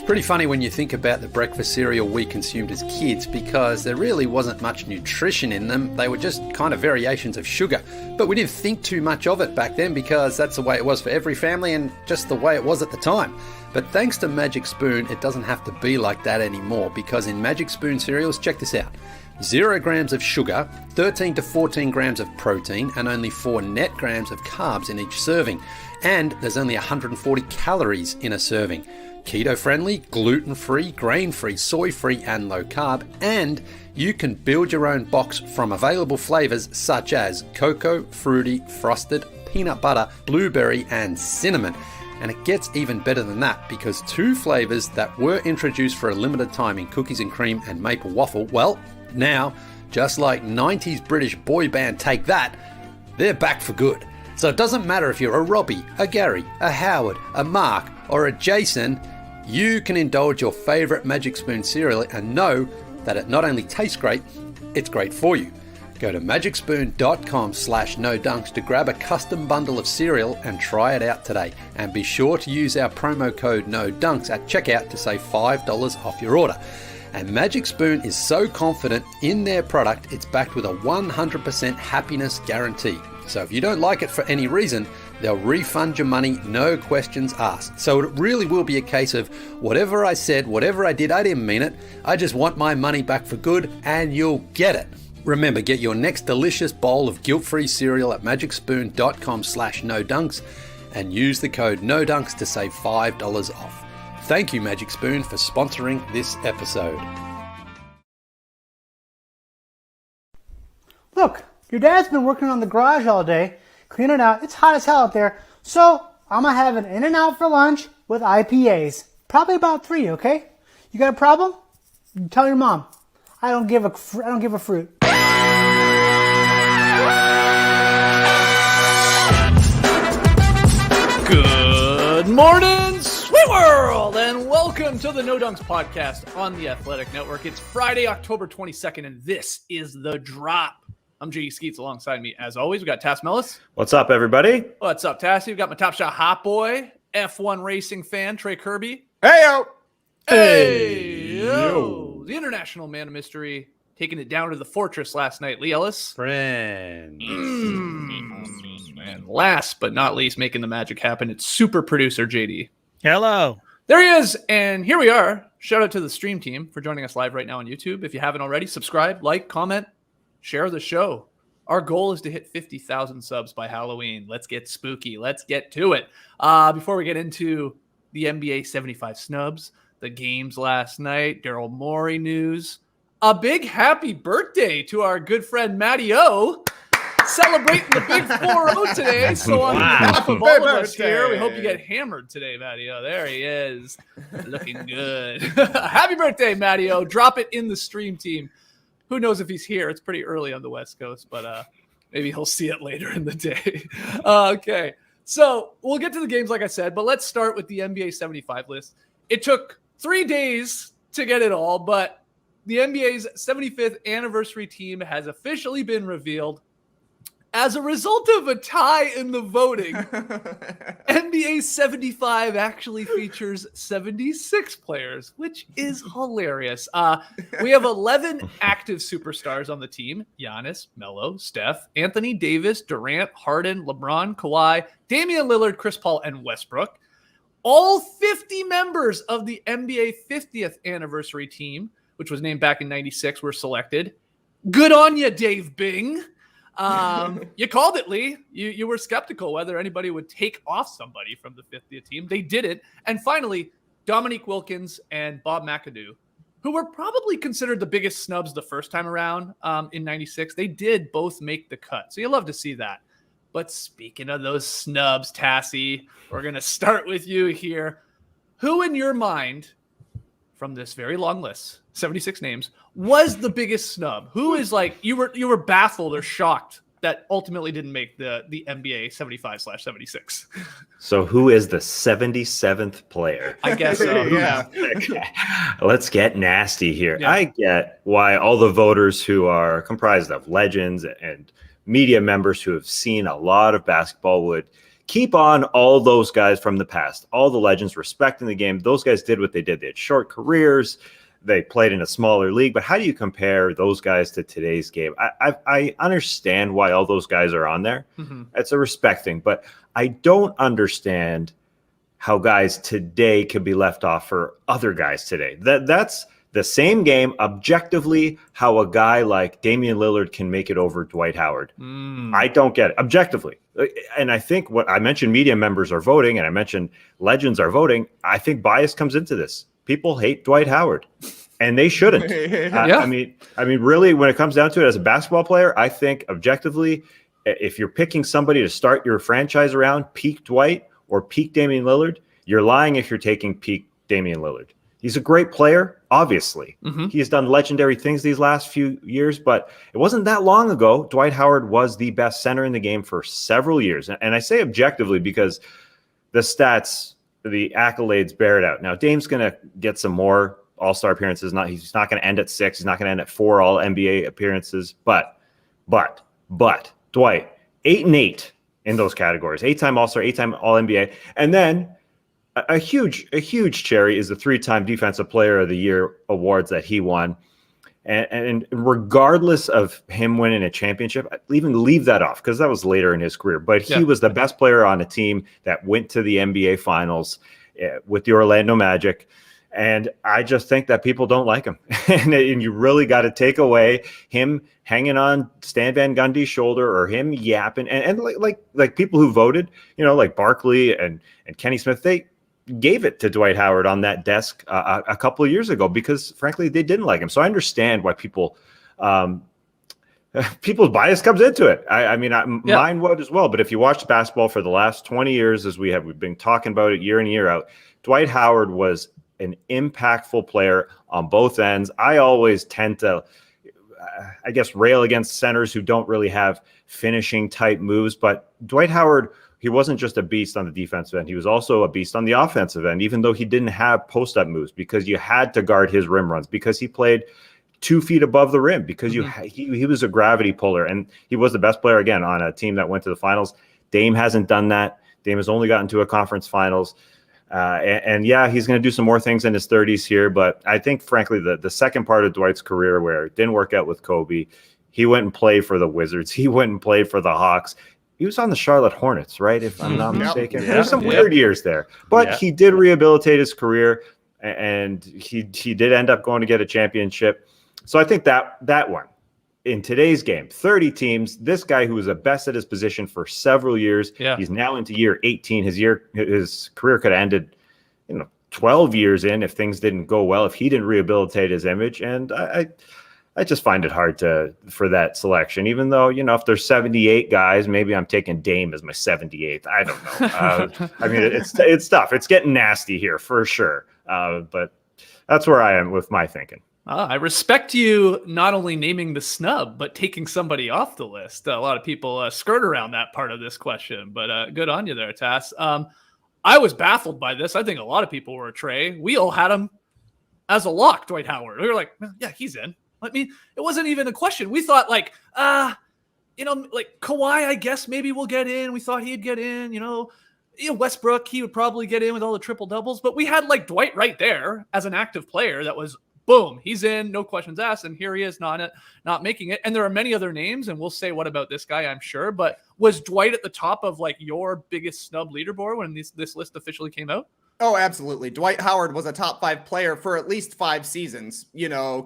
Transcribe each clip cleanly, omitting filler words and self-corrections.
Pretty funny when you think about the breakfast cereal we consumed as kids, because there really wasn't much nutrition in them. They were just kind of variations of sugar. But we didn't think too much of it back then, because that's the way it was for every family and just the way it was at the time. But thanks to Magic Spoon, it doesn't have to be like that anymore, because in Magic Spoon cereals, check this out. 0 grams of sugar, 13 to 14 grams of protein, and only 4 net grams of carbs in each serving. And there's only 140 calories in a serving. Keto-friendly, gluten-free, grain-free, soy-free, and low-carb. And you can build your own box from available flavors such as cocoa, fruity, frosted, peanut butter, blueberry, and cinnamon. And it gets even better than that, because 2 flavors that were introduced for a limited time in cookies and cream and maple waffle, well, now, just like 90s British boy band Take That, they're back for good. So it doesn't matter if you're a Robbie, a Gary, a Howard, a Mark, or a Jason, you can indulge your favorite Magic Spoon cereal and know that it not only tastes great, it's great for you. Go to magicspoon.com/nodunks to grab a custom bundle of cereal and try it out today. And be sure to use our promo code NODUNKS at checkout to save $5 off your order. And Magic Spoon is so confident in their product, it's backed with a 100% happiness guarantee. So if you don't like it for any reason, they'll refund your money, no questions asked. So it really will be a case of whatever I said, whatever I did, I didn't mean it. I just want my money back for good, and you'll get it. Remember, get your next delicious bowl of guilt-free cereal at magicspoon.com/nodunks and use the code NODUNKS to save $5 off. Thank you, Magic Spoon, for sponsoring this episode. Look, your dad's been working on the garage all day, cleaning it out. It's hot as hell out there. So I'm going to have an In-N-Out for lunch with IPAs. Probably about 3, okay? You got a problem? Tell your mom. I don't give a fruit. Good morning, sweet world, and welcome to the No Dunks podcast on the Athletic Network. It's Friday, October 22nd, and this is The Drop. I'm J.E. Skeets. Alongside me, as always, we got Tass Mellis. What's up, everybody? What's up, Tass? We've got my Top Shot hot boy, F1 racing fan, Trey Kirby. Hey-o! Hey-yo! The international man of mystery, taking it down to the fortress last night, Leigh Ellis. Friends. And last but not least, making the magic happen, it's super producer JD. Hello. There he is, and here we are. Shout out to the stream team for joining us live right now on YouTube. If you haven't already, subscribe, like, comment, share the show. Our goal is to hit 50,000 subs by Halloween. Let's get spooky. Let's get to it. Before we get into the NBA 75 snubs, the games last night, Daryl Morey news, a big happy birthday to our good friend Matty O. Celebrating the big 4-0 today. So on behalf of all of us here, we hope you get hammered today, Matty O. There he is. Looking good. Happy birthday, Matty O. Drop it in the stream team. Who knows if he's here? It's pretty early on the West Coast, but maybe he'll see it later in the day. Okay. So we'll get to the games, like I said, but let's start with the NBA 75 list. It took 3 days to get it all, but the NBA's 75th anniversary team has officially been revealed. As a result of a tie in the voting, NBA 75 actually features 76 players, which is hilarious. We have 11 active superstars on the team: Giannis, Melo, Steph, Anthony Davis, Durant, Harden, LeBron, Kawhi, Damian Lillard, Chris Paul, and Westbrook. All 50 members of the NBA 50th anniversary team, which was named back in 96, were selected. Good on you, Dave Bing. You called it, Leigh. You were skeptical whether anybody would take off somebody from the 50th team. They did it. And finally, Dominique Wilkins and Bob McAdoo, who were probably considered the biggest snubs the first time around in 96. They did both make the cut. So you love to see that. But speaking of those snubs, Tassie, we're going to start with you here. Who in your mind, from this very long list, 76 names, was the biggest snub? Who is like, you were baffled or shocked that ultimately didn't make the NBA 75/76? So who is the 77th player? I guess so. Yeah. Let's get nasty here. Yeah. I get why all the voters who are comprised of legends and media members who have seen a lot of basketball would keep on all those guys from the past, all the legends respecting the game. Those guys did what they did. They had short careers. They played in a smaller league. But how do you compare those guys to today's game? I understand why all those guys are on there. Mm-hmm. It's a respect thing. But I don't understand how guys today can be left off for other guys today. That's the same game, objectively, how a guy like Damian Lillard can make it over Dwight Howard. I don't get it, objectively. And I think what I mentioned, media members are voting, and I mentioned legends are voting. I think bias comes into this. People hate Dwight Howard, and they shouldn't. I mean, really, when it comes down to it, as a basketball player, I think objectively, if you're picking somebody to start your franchise around, peak Dwight or peak Damian Lillard, you're lying if you're taking peak Damian Lillard. He's a great player, obviously. Mm-hmm. He has done legendary things these last few years, but it wasn't that long ago. Dwight Howard was the best center in the game for several years. And I say objectively because the stats, the accolades bear it out. Now, Dame's going to get some more All-Star appearances. He's not going to end at 6. He's not going to end at 4 All-NBA appearances. But Dwight, 8 and 8 in those categories. 8-time All-Star, 8-time All-NBA. And then a huge cherry is the 3-time Defensive Player of the Year awards that he won. And regardless of him winning a championship, even leave that off because that was later in his career. But he was the best player on a team that went to the NBA Finals with the Orlando Magic. And I just think that people don't like him. and you really got to take away him hanging on Stan Van Gundy's shoulder or him yapping. And like people who voted, like Barkley and Kenny Smith, they gave it to Dwight Howard on that desk a couple of years ago because, frankly, they didn't like him. So I understand why people's bias comes into it. Mine would as well. But if you watch basketball for the last 20 years, as we've been talking about it year in, year out, Dwight Howard was an impactful player on both ends. I always tend to, rail against centers who don't really have finishing type moves. But Dwight Howard, he wasn't just a beast on the defensive end. He was also a beast on the offensive end, even though he didn't have post-up moves because you had to guard his rim runs because he played 2 feet above the rim because he was a gravity puller, and he was the best player, again, on a team that went to the finals. Dame hasn't done that. Dame has only gotten to a conference finals. He's going to do some more things in his 30s here, but I think, frankly, the second part of Dwight's career where it didn't work out with Kobe, he went and played for the Wizards. He went and played for the Hawks. He was on the Charlotte Hornets, right? If I'm not mistaken. There's some weird years there. But he did rehabilitate his career, and he did end up going to get a championship. So I think that one, in today's game, 30 teams, this guy who was the best at his position for several years, he's now into year 18. His career could have ended 12 years in if things didn't go well, if he didn't rehabilitate his image. And I just find it hard for that selection, even though, if there's 78 guys, maybe I'm taking Dame as my 78th. I don't know. It's tough. It's getting nasty here for sure. But that's where I am with my thinking. I respect you not only naming the snub, but taking somebody off the list. A lot of people skirt around that part of this question, but good on you there, Tass. I was baffled by this. I think a lot of people were Trey. We all had him as a lock, Dwight Howard. We were like, yeah, he's in. It wasn't even a question. We thought Kawhi, I guess maybe we'll get in. We thought he'd get in, Westbrook, he would probably get in with all the triple doubles, but we had Dwight right there as an active player that was boom, he's in, no questions asked. And here he is not making it. And there are many other names, and we'll say, what about this guy? I'm sure, but was Dwight at the top of your biggest snub leaderboard when this list officially came out? Oh, absolutely. Dwight Howard was a top 5 player for at least 5 seasons,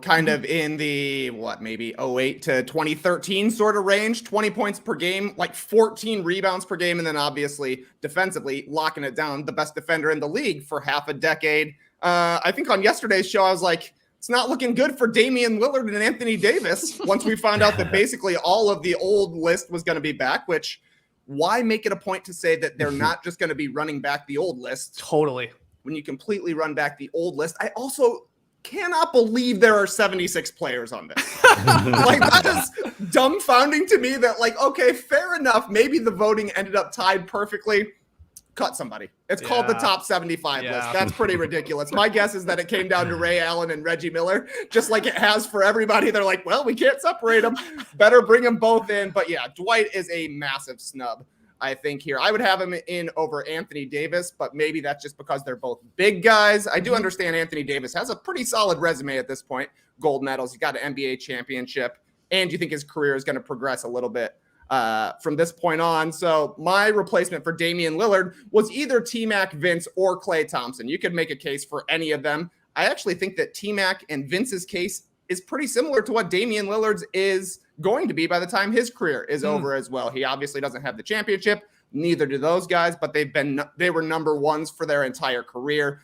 kind of in the, maybe 08 to 2013 sort of range, 20 points per game, 14 rebounds per game. And then obviously defensively locking it down, the best defender in the league for half a decade. I think on yesterday's show, I was like, it's not looking good for Damian Lillard and Anthony Davis once we found out that basically all of the old list was going to be back, which why make it a point to say that they're not just going to be running back the old list? Totally. When you completely run back the old list. I also cannot believe there are 76 players on this. That is dumbfounding to me that okay, fair enough. Maybe the voting ended up tied perfectly. Cut somebody. It's called the top 75 list. That's pretty ridiculous. My guess is that it came down to Ray Allen and Reggie Miller, just like it has for everybody. They're like, well, we can't separate them. Better bring them both in. But yeah, Dwight is a massive snub. I think here. I would have him in over Anthony Davis, but maybe that's just because they're both big guys. I do understand Anthony Davis has a pretty solid resume at this point. Gold medals, he's got an NBA championship, and you think his career is going to progress a little bit from this point on. So my replacement for Damian Lillard was either TMac, Vince, or Klay Thompson. You could make a case for any of them. I actually think that TMac and Vince's case is pretty similar to what Damian Lillard's is going to be by the time his career is over as well. He obviously doesn't have the championship. Neither do those guys, but they were number ones for their entire career.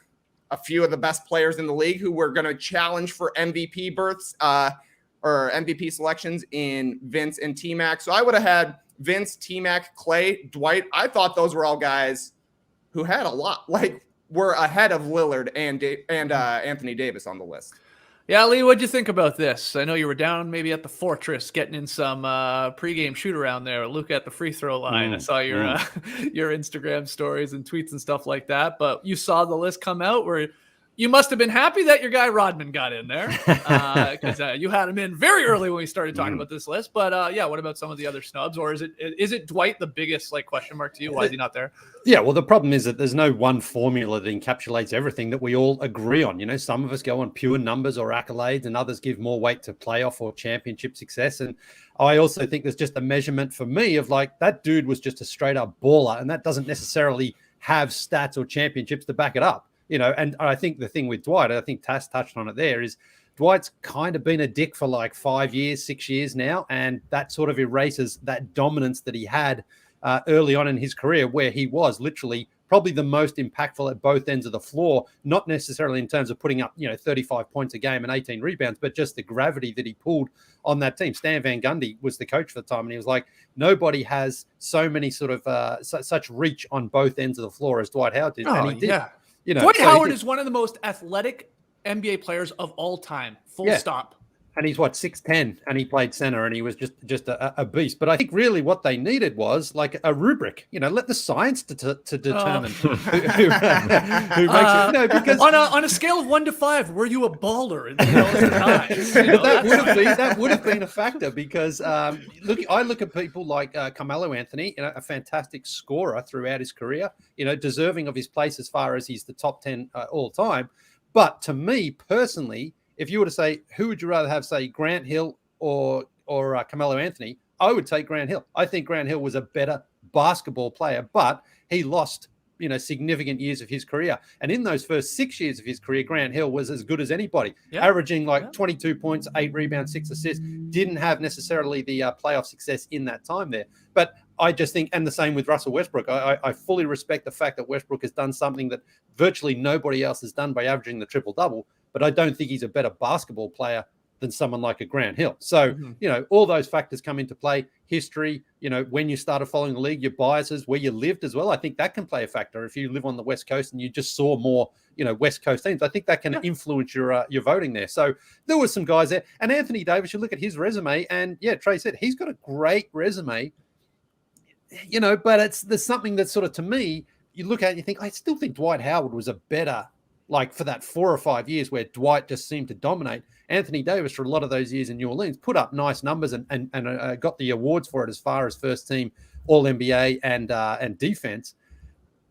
A few of the best players in the league who were going to challenge for MVP berths or MVP selections in Vince and T-Mac. So I would have had Vince, T-Mac, Klay, Dwight. I thought those were all guys who had a lot, like were ahead of Lillard and Anthony Davis on the list. Yeah, Leigh, what'd you think about this? I know you were down maybe at the Fortress getting in some pregame shoot around there. Luka at the free throw line. I saw your Instagram stories and tweets and stuff like that. But you saw the list come out where you must have been happy that your guy Rodman got in there because you had him in very early when we started talking about this list. But yeah, what about some of the other snubs? Or is it Dwight the biggest question mark to you? Why is he not there? Yeah, well, the problem is that there's no one formula that encapsulates everything that we all agree on. You know, some of us go on pure numbers or accolades, and others give more weight to playoff or championship success. And I also think there's just a measurement for me of that dude was just a straight up baller, and that doesn't necessarily have stats or championships to back it up. You know, and I think the thing with Dwight, I think Tass touched on it there, is Dwight's kind of been a dick for 5 years, 6 years now, and that sort of erases that dominance that he had early on in his career, where he was literally probably the most impactful at both ends of the floor, not necessarily in terms of putting up 35 points a game and 18 rebounds, but just the gravity that he pulled on that team. Stan Van Gundy was the coach for the time, and he was like, nobody has so many sort of such reach on both ends of the floor as Dwight Howard did, and he did. Yeah. Dwight Howard is one of the most athletic NBA players of all time. Full stop. And he's 6'10", and he played center, and he was just a beast. But I think really what they needed was a rubric. Let the science to determine who makes it. Because on a scale of 1 to 5, were you a baller in the times? That would have been a factor because I look at people like Carmelo Anthony, a fantastic scorer throughout his career. Deserving of his place as far as he's the top 10 all time. But to me personally, if you were to say, who would you rather have, say, Grant Hill or Carmelo Anthony, I would take Grant Hill. I think Grant Hill was a better basketball player, but he lost, significant years of his career. And in those first 6 years of his career, Grant Hill was as good as anybody, averaging 22 points, 8 rebounds, 6 assists. Didn't have necessarily the playoff success in that time there. But I just think, and the same with Russell Westbrook, I fully respect the fact that Westbrook has done something that virtually nobody else has done by averaging the triple-double, but I don't think he's a better basketball player than someone like a Grant Hill. So, all those factors come into play. History, when you started following the league, your biases, where you lived as well. I think that can play a factor. If you live on the West Coast and you just saw more, West Coast teams, I think that can influence your voting there. So there were some guys there. And Anthony Davis, you look at his resume, and Trey said he's got a great resume, but there's something that sort of, to me, you look at it and you think, I still think Dwight Howard was a better, for that 4 or 5 years where Dwight just seemed to dominate. Anthony Davis, for a lot of those years in New Orleans, put up nice numbers and got the awards for it as far as first team All-NBA and defense.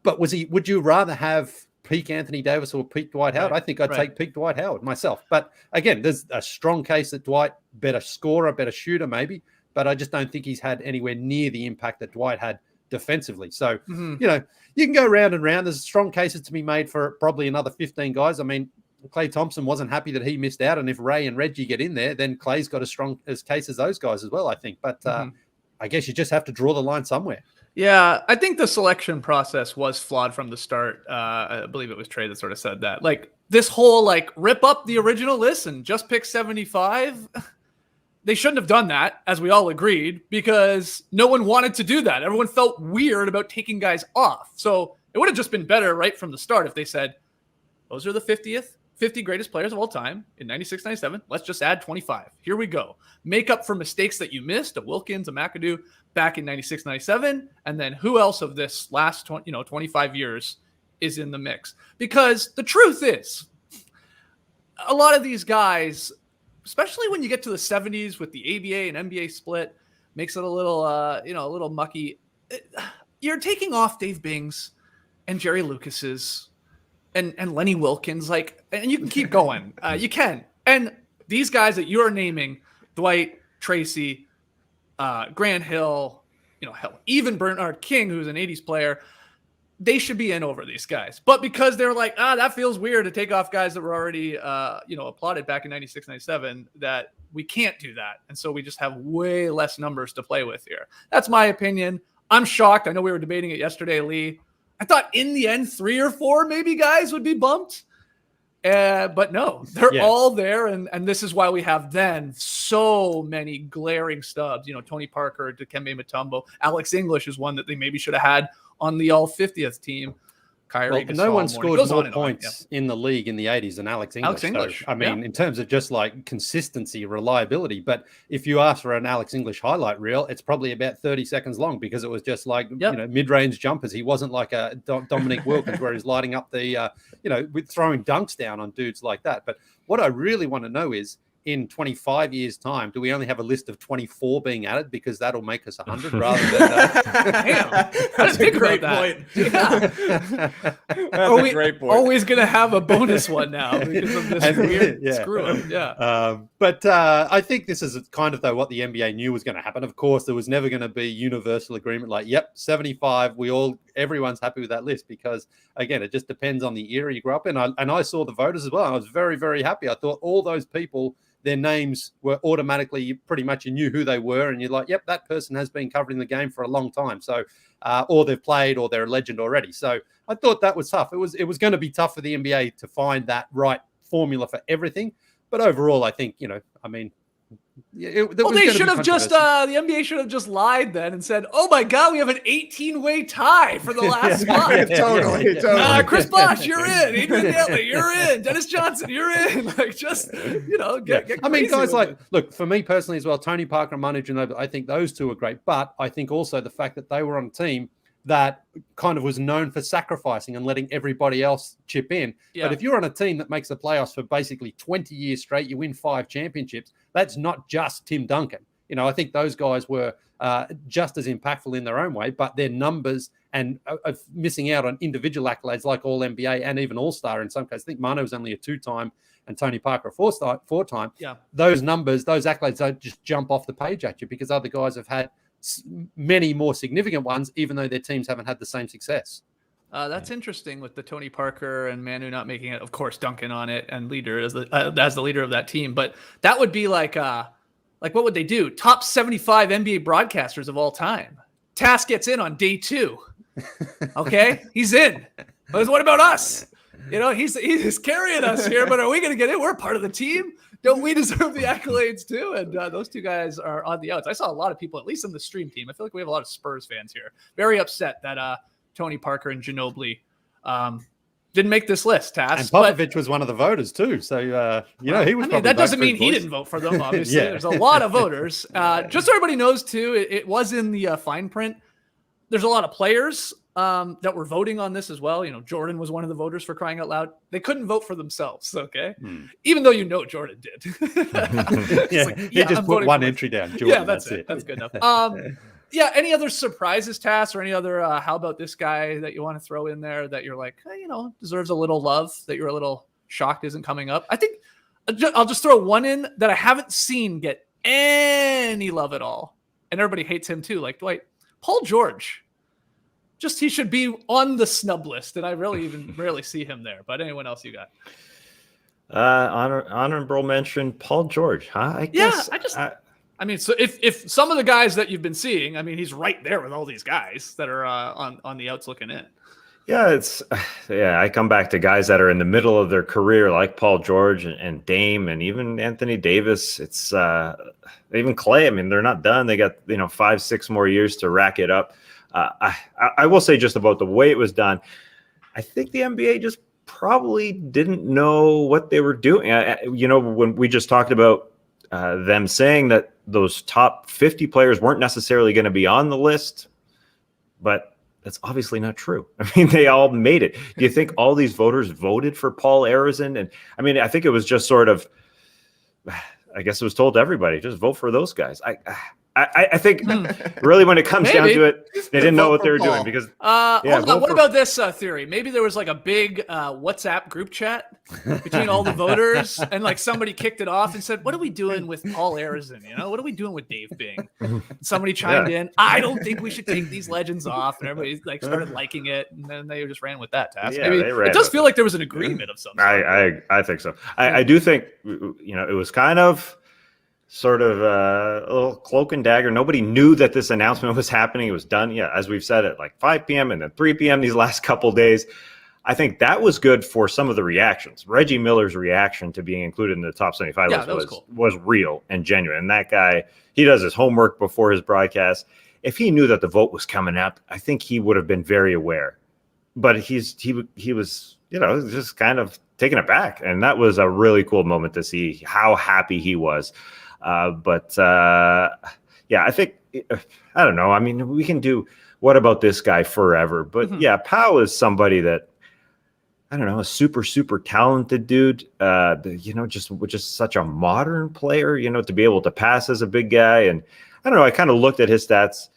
But would you rather have peak Anthony Davis or peak Dwight Howard? I think I'd take peak Dwight Howard myself. But again, there's a strong case that Dwight, better scorer, better shooter maybe, but I just don't think he's had anywhere near the impact that Dwight had defensively. So, you can go round and round. There's strong cases to be made for probably another 15 guys. I mean, Klay Thompson wasn't happy that he missed out. And if Ray and Reggie get in there, then Klay's got as strong as case as those guys as well, I think. But I guess you just have to draw the line somewhere. Yeah, I think the selection process was flawed from the start. I believe it was Trey that sort of said that. This whole, rip up the original list and just pick 75. They shouldn't have done that, as we all agreed, because no one wanted to do that. Everyone felt weird about taking guys off. So it would have just been better right from the start if they said, those are the 50 greatest players of all time in 96, 97. Let's just add 25. Here we go. Make up for mistakes that you missed, a Wilkins, a McAdoo back in 96, 97. And then who else of this last 25 years is in the mix? Because the truth is, a lot of these guys, especially when you get to the 70s with the ABA and NBA split, makes it a little, a little mucky. you're taking off Dave Bing's and Jerry Lucas's and Lenny Wilkins, like, and you can keep going. You can. And these guys that you're naming, Dwight, Tracy, Grant Hill, hell, even Bernard King, who's an 80s player, they should be in over these guys. But because they're like, that feels weird to take off guys that were already, applauded back in 96, 97, that we can't do that. And so we just have way less numbers to play with here. That's my opinion. I'm shocked. I know we were debating it yesterday, Leigh. I thought in the end, 3 or 4 maybe guys would be bumped. But no, they're all there. And this is why we have then so many glaring stubs. Tony Parker, Dikembe Mutombo, Alex English is one that they maybe should have had on the all 50th team. Kyrie Gasol, no one scored more points in the league in the 80s than Alex English. So, in terms of just like consistency, reliability. But if you ask for an Alex English highlight reel, it's probably about 30 seconds long because it was just like, mid-range jumpers. He wasn't like a Dominic Wilkins where he's lighting up the, with throwing dunks down on dudes like that. But what I really want to know is, in 25 years' time, do we only have a list of 24 being added because that'll make us 100 rather than damn, that's a great point. Yeah. Are we great point. Always going to have a bonus one now because of this weird screw up? Yeah. But I think this is kind of though what the NBA knew was going to happen. Of course, there was never going to be universal agreement like, 75. Everyone's happy with that list because again, it just depends on the era you grew up in. And I saw the voters as well. I was very, very happy. I thought all those people, their names were automatically pretty much, you knew who they were. And you're like, yep, that person has been covering the game for a long time. So, or they've played or they're a legend already. So I thought that was tough. It was going to be tough for the NBA to find that right formula for everything. But overall, I think, they should have just the NBA should have just lied then and said, "Oh my God, we have an 18-way tie for the last spot." Totally. Chris Bosh, you're in. Adrian Dantley, you're in. Dennis Johnson, you're in. Like, just get guys like look for me personally as well. Tony Parker and Manu Ginobili, I think those two are great, but I think also the fact that they were on a team that kind of was known for sacrificing and letting everybody else chip in. Yeah. But if you're on a team that makes the playoffs for basically 20 years straight, you win 5 championships, that's not just Tim Duncan. I think those guys were just as impactful in their own way, but their numbers and missing out on individual accolades like All-NBA and even All-Star in some cases. I think Manu was only a 2-time and Tony Parker a 4-time. Yeah. Those numbers, those accolades don't just jump off the page at you because other guys have had many more significant ones, even though their teams haven't had the same success. That's interesting with the Tony Parker and Manu not making it. Of course, Duncan on it and leader as the leader of that team. But that would be like what would they do? Top 75 NBA broadcasters of all time. Task gets in on day 2. Okay, he's in. But what about us? He's carrying us here. But are we going to get in? We're part of the team. Don't we deserve the accolades too? And those two guys are on the outs. I saw a lot of people, at least on the stream team. I feel like we have a lot of Spurs fans here. Very upset that Tony Parker and Ginobili didn't make this list, Tass. And Popovich was one of the voters too. So, he was that doesn't mean he didn't vote for them, obviously. There's a lot of voters. Just so everybody knows too, it was in the fine print. There's a lot of players that were voting on this as well. Jordan was one of the voters, for crying out loud. They couldn't vote for themselves, okay? Even though Jordan did. He just put one entry down. Jordan, yeah, that's it. That's good enough. Any other surprises, Tass, or any other how about this guy that you want to throw in there that you're like, deserves a little love, that you're a little shocked isn't coming up? I think I'll just throw one in that I haven't seen get any love at all. And everybody hates him too, like Dwight. Paul George. Just he should be on the snub list, and I rarely see him there. But anyone else you got? Honorable mention, Paul George. Huh? I guess. So if some of the guys that you've been seeing, he's right there with all these guys that are on the outs looking in. Yeah, I come back to guys that are in the middle of their career, like Paul George and Dame, and even Anthony Davis. It's even Klay. They're not done. They got 5-6 more years to rack it up. I will say just about the way it was done, I think the NBA just probably didn't know what they were doing. When we just talked about them saying that those top 50 players weren't necessarily going to be on the list, but that's obviously not true. They all made it. Do you think all these voters voted for Paul Arizin? And I think it was just sort of, I guess it was told to everybody, just vote for those guys. I think really when it comes down to it, they didn't know what they were doing because. Hold on. What about this theory? Maybe there was like a big WhatsApp group chat between all the voters, and like somebody kicked it off and said, "What are we doing with Paul Arizin? You know, what are we doing with Dave Bing?" Somebody chimed in, "I don't think we should take these legends off," and everybody like started liking it, and then they just ran with that task. Yeah, Maybe it does feel like there was an agreement of some sort. I think so. I do think it was kind of. Sort of a little cloak and dagger. Nobody knew that this announcement was happening. It was done, as we've said, at like 5 p.m. and then 3 p.m. these last couple days. I think that was good for some of the reactions. Reggie Miller's reaction to being included in the top 75 list was real and genuine. And that guy, he does his homework before his broadcast. If he knew that the vote was coming up, I think he would have been very aware. But he was, just kind of taken aback. And that was a really cool moment to see how happy he was. I think, I don't know. I mean, we can do what about this guy forever, but Powell is somebody that, I don't know, a super, super talented dude, just such a modern player, to be able to pass as a big guy. And I don't know, I kind of looked at his stats,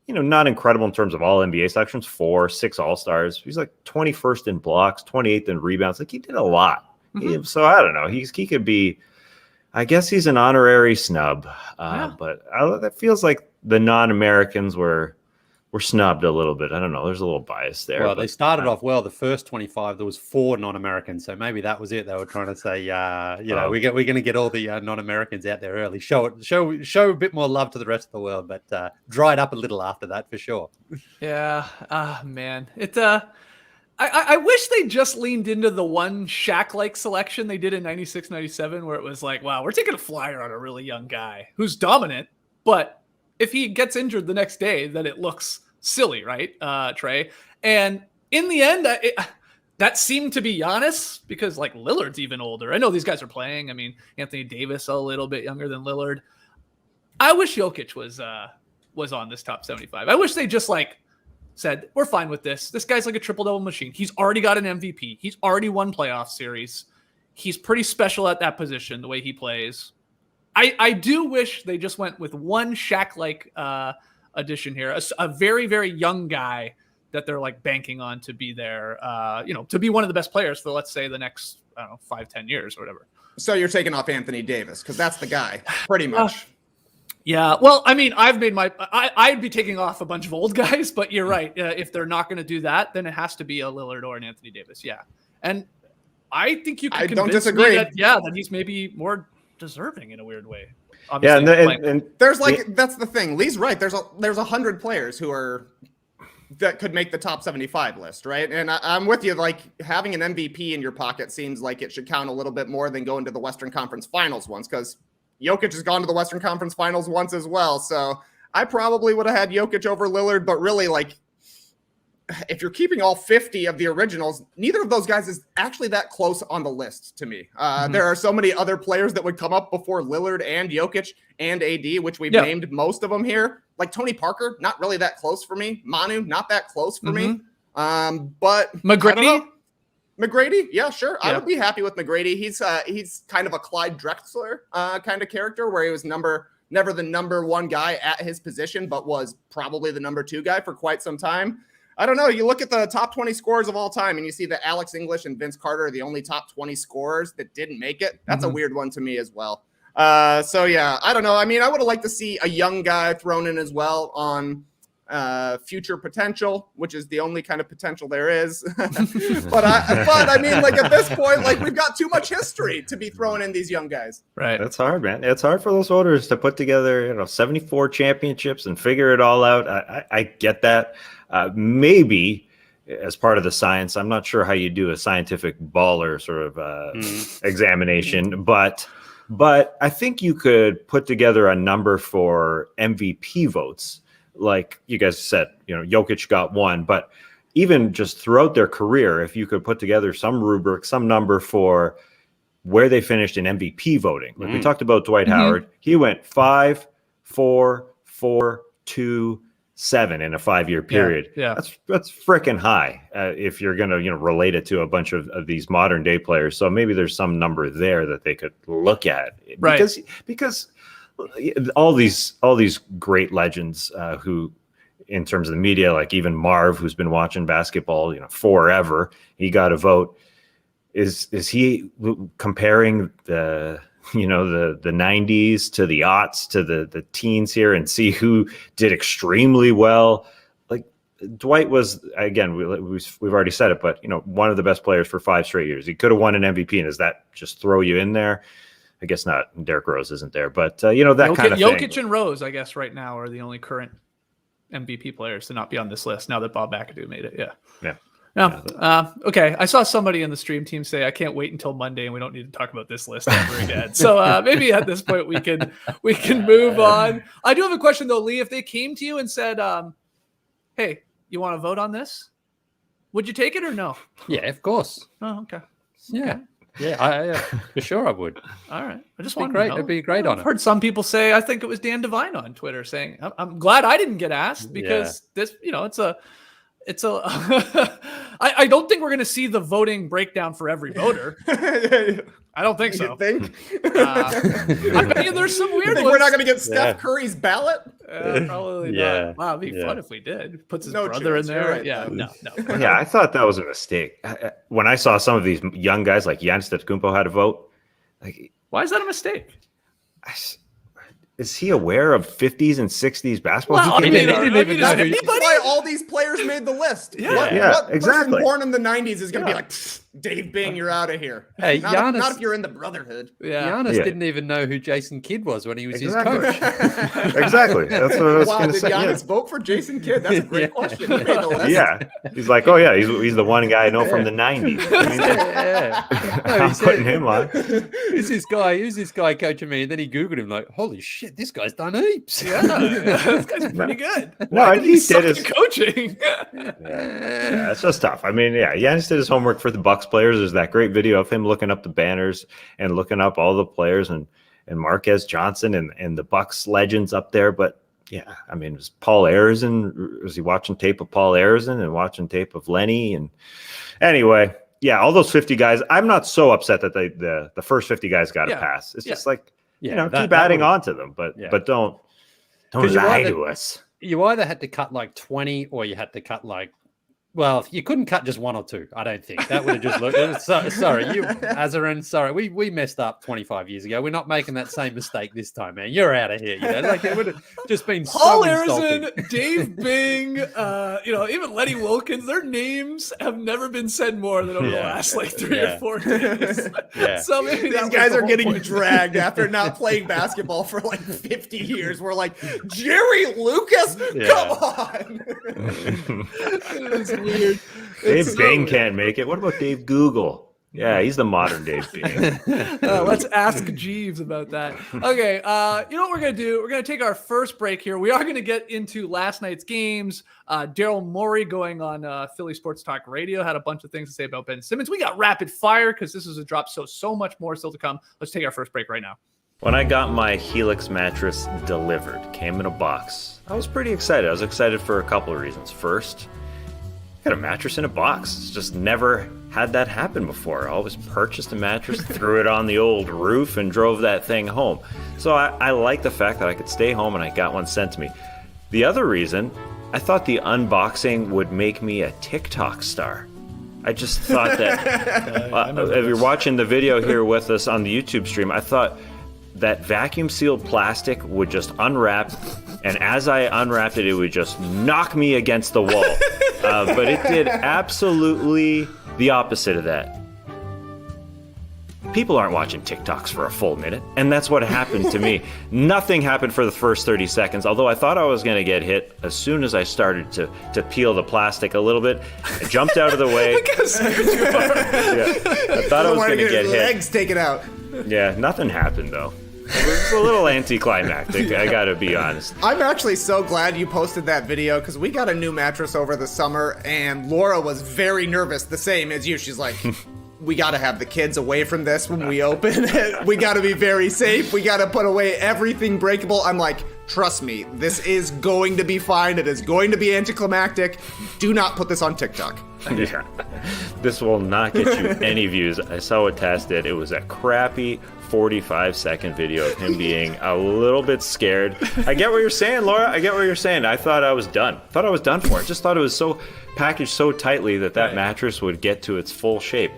not incredible in terms of all NBA selections, 6 All-Stars. He's like 21st in blocks, 28th in rebounds. Like he did a lot. So I don't know. He could be, I guess he's an honorary snub, but that feels like the non-Americans were snubbed a little bit. I don't know. There's a little bias there. Well, they started off well. The first 25, there was 4 non-Americans, so maybe that was it. They were trying to say, we're going to get all the non-Americans out there early. Show a bit more love to the rest of the world, but dried up a little after that for sure. Yeah, man, I wish they just leaned into the one Shaq-like selection they did in 96, 97, where it was like, wow, we're taking a flyer on a really young guy who's dominant, but if he gets injured the next day, then it looks silly, right, Trey? And in the end, that seemed to be Giannis because, like, Lillard's even older. I know these guys are playing. I mean, Anthony Davis a little bit younger than Lillard. I wish Jokic was on this top 75. I wish they just, said, we're fine with this. This guy's like a triple-double machine. He's already got an MVP. He's already won playoff series. He's pretty special at that position, the way he plays. I do wish they just went with one Shaq-like addition here, a very, very young guy that they're banking on to be there, to be one of the best players for, let's say, the next, 5-10 years or whatever. So you're taking off Anthony Davis because that's the guy, pretty much. Yeah, well, I mean, I'd be taking off a bunch of old guys, but you're right. If they're not going to do that, then it has to be a Lillard or an Anthony Davis. Yeah, and I think you can convince me that he's maybe more deserving in a weird way. Obviously, and there's that's the thing. Lee's right. There's 100 players that could make the top 75 list, right? And I'm with you. Having an MVP in your pocket seems like it should count a little bit more than going to the Western Conference Finals once, because Jokic has gone to the Western Conference Finals once as well. So I probably would have had Jokic over Lillard, but really, if you're keeping all 50 of the originals, neither of those guys is actually that close on the list to me. There are so many other players that would come up before Lillard and Jokic and AD, which we've named most of them here. Like Tony Parker, not really that close for me. Manu, not that close for me. But McGrady, yeah, sure. I would be happy with McGrady. He's kind of a Clyde Drexler kind of character, where he was never the number one guy at his position, but was probably the number 2 guy for quite some time. I don't know. You look at the top 20 scorers of all time, and you see that Alex English and Vince Carter are the only top 20 scorers that didn't make it. That's a weird one to me as well. So yeah, I don't know. I mean, I would have liked to see a young guy thrown in as well on future potential, which is the only kind of potential there is. but I mean, at this point, we've got too much history to be throwing in these young guys. Right. That's hard, man. It's hard for those voters to put together, 74 championships and figure it all out. I get that. Maybe as part of the science, I'm not sure how you do a scientific baller sort of examination, but I think you could put together a number for MVP votes. Like you guys said, Jokic got 1, but even just throughout their career, if you could put together some rubric, some number for where they finished in MVP voting. Like we talked about Dwight Howard, he went 5, 4, 4, 2, 7 in a 5-year period. Yeah. That's freaking high if you're going to relate it to a bunch of these modern day players. So maybe there's some number there that they could look at, right? Because all these great legends who, in terms of the media, like even Marv, who's been watching basketball, forever, he got a vote. Is he comparing the 90s to the aughts to the teens here and see who did extremely well? Like Dwight was, again, we've already said it, but one of the best players for 5 straight years. He could have won an MVP, and does that just throw you in there? I guess not. Derrick Rose isn't there, but that kind of thing. Jokic and Rose, I guess, right now are the only current MVP players to not be on this list. Now that Bob McAdoo made it, yeah. Okay. I saw somebody in the stream team say, "I can't wait until Monday, and we don't need to talk about this list ever again." So maybe at this point we can move on. I do have a question though, Leigh. If they came to you and said, "Hey, you want to vote on this?" Would you take it or no? Yeah, of course. Oh, okay. Yeah. Yeah, for sure I would. All right. I just want great. It'd be a great honor. I've heard some people say, I think it was Dan Devine on Twitter saying, I'm glad I didn't get asked because this, it's a I don't think we're going to see the voting breakdown for every voter. I don't think so. You think? I bet you there's some weird ones. We're not going to get Steph Curry's ballot? Probably not. Wow, it'd be fun if we did. Puts his brother in there. Right, no. Yeah, I thought that was a mistake. When I saw some of these young guys like Giannis Antetokounmpo had a vote, like, why is that a mistake? Is he aware of 50s and 60s basketball? Well, that's why all these players made the list. What exactly. Person born in the 90s is going to be like, Dave Bing, you're out of here. Hey, not if you're in the Brotherhood. Giannis didn't even know who Jason Kidd was when he was his coach. Exactly. That's what I was going to say. Did Giannis vote for Jason Kidd? That's a great question. He made the list. Yeah. He's like, oh, yeah, he's the one guy I know from the 90s. I'm putting him on. Who's this guy coaching me? And then he Googled him like, holy shit, this guy's done heaps. Yeah, this guy's pretty good. No, he did his coaching. Yeah, it's just tough. I mean, Giannis did his homework for the Bucks players. There's that great video of him looking up the banners and looking up all the players and Marquez Johnson and the Bucks legends up there. But yeah, I mean, was Paul Arizin? Was he watching tape of Paul Arizin and watching tape of Lenny? And anyway, yeah, all those 50 guys. I'm not so upset that the first 50 guys got a pass. It's just like, keep adding on to them, but don't lie to us. You either had to cut like 20 or you had to cut like, well, you couldn't cut just 1 or 2. I don't think that would have just looked. Sorry, Azarin. Sorry, we messed up 25 years ago. We're not making that same mistake this time, man. You're out of here. Like it would have just been Paul so insulting. Arizin, Dave Bing, even Lenny Wilkins. Their names have never been said more than over the last like 3 or 4 days. So maybe these guys are getting dragged after not playing basketball for like 50 years. We're like, Jerry Lucas, come on. Weird. Dave Bing can't make it. What about Dave Google? Yeah, he's the modern Dave Bing. Let's ask Jeeves about that. Okay, you know what we're going to do? We're going to take our first break here. We are going to get into last night's games. Daryl Morey going on Philly Sports Talk Radio had a bunch of things to say about Ben Simmons. We got rapid fire because this is a drop, so much more still to come. Let's take our first break right now. When I got my Helix mattress delivered, came in a box, I was pretty excited. I was excited for a couple of reasons. First, got a mattress in a box. Just never had that happen before. I always purchased a mattress, threw it on the old roof, and drove that thing home. So I like the fact that I could stay home and I got one sent to me. The other reason, I thought the unboxing would make me a TikTok star. I just thought that if you're watching the video here with us on the YouTube stream, I thought that vacuum sealed plastic would just unwrap, and as I unwrapped it, it would just knock me against the wall. But it did absolutely the opposite of that. People aren't watching TikToks for a full minute, and that's what happened to me. Nothing happened for the first 30 seconds, although I thought I was going to get hit as soon as I started to peel the plastic a little bit. I jumped out of the way. Look how scared you are. I thought I was going to get hit. Legs taken out. Yeah, nothing happened, though. It was a little anticlimactic, I gotta be honest. I'm actually so glad you posted that video because we got a new mattress over the summer and Laura was very nervous, the same as you. She's like, we gotta have the kids away from this when we open it. We gotta be very safe. We gotta put away everything breakable. I'm like, trust me, this is going to be fine. It is going to be anticlimactic. Do not put this on TikTok. Yeah. This will not get you any views. I saw what Taz did. It was a crappy 45-second video of him being a little bit scared. I get what you're saying, Laura. I get what you're saying. I thought I was done. I was done for. I just thought it was so packaged so tightly that mattress would get to its full shape.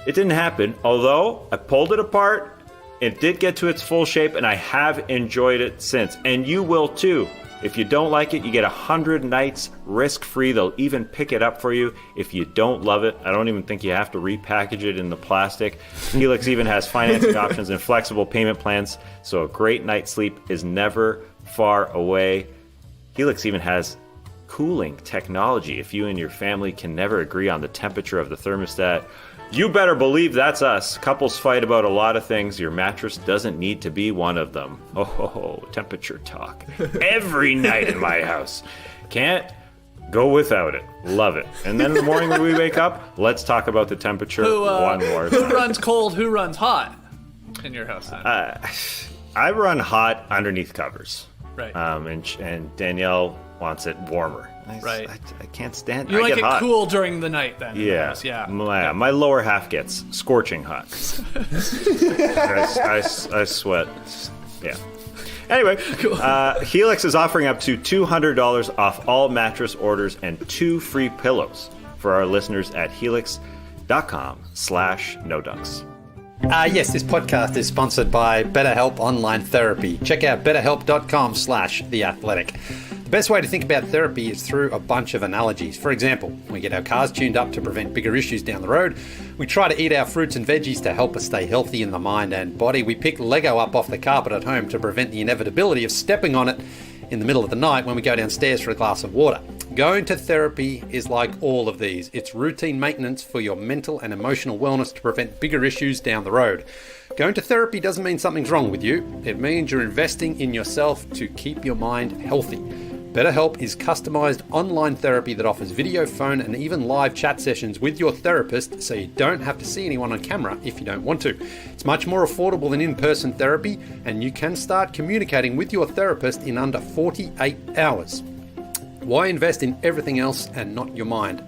It didn't happen, although I pulled it apart. It did get to its full shape, and I have enjoyed it since. And you will too. If you don't like it, you get 100 nights risk-free. They'll even pick it up for you. If you don't love it, I don't even think you have to repackage it in the plastic. Helix even has financing options and flexible payment plans, so a great night's sleep is never far away. Helix even has cooling technology. If you and your family can never agree on the temperature of the thermostat, you better believe that's us. Couples fight about a lot of things. Your mattress doesn't need to be one of them. Oh, temperature talk. Every night in my house. Can't go without it. Love it. And then in the morning when we wake up, let's talk about the temperature one more time. Who runs cold, who runs hot in your house? I run hot underneath covers. Right. And Danielle wants it warmer. I can't stand it. You like get it hot. Cool during the night then? Yeah. My lower half gets scorching hot. I sweat. Yeah. Anyway, cool. Helix is offering up to $200 off all mattress orders and 2 free pillows for our listeners at helix.com/nodunks. Yes, this podcast is sponsored by BetterHelp Online Therapy. Check out betterhelp.com/theathletic. The best way to think about therapy is through a bunch of analogies. For example, we get our cars tuned up to prevent bigger issues down the road. We try to eat our fruits and veggies to help us stay healthy in the mind and body. We pick Lego up off the carpet at home to prevent the inevitability of stepping on it in the middle of the night when we go downstairs for a glass of water. Going to therapy is like all of these. It's routine maintenance for your mental and emotional wellness to prevent bigger issues down the road. Going to therapy doesn't mean something's wrong with you. It means you're investing in yourself to keep your mind healthy. BetterHelp is customized online therapy that offers video, phone, and even live chat sessions with your therapist, so you don't have to see anyone on camera if you don't want to. It's much more affordable than in-person therapy, and you can start communicating with your therapist in under 48 hours. Why invest in everything else and not your mind?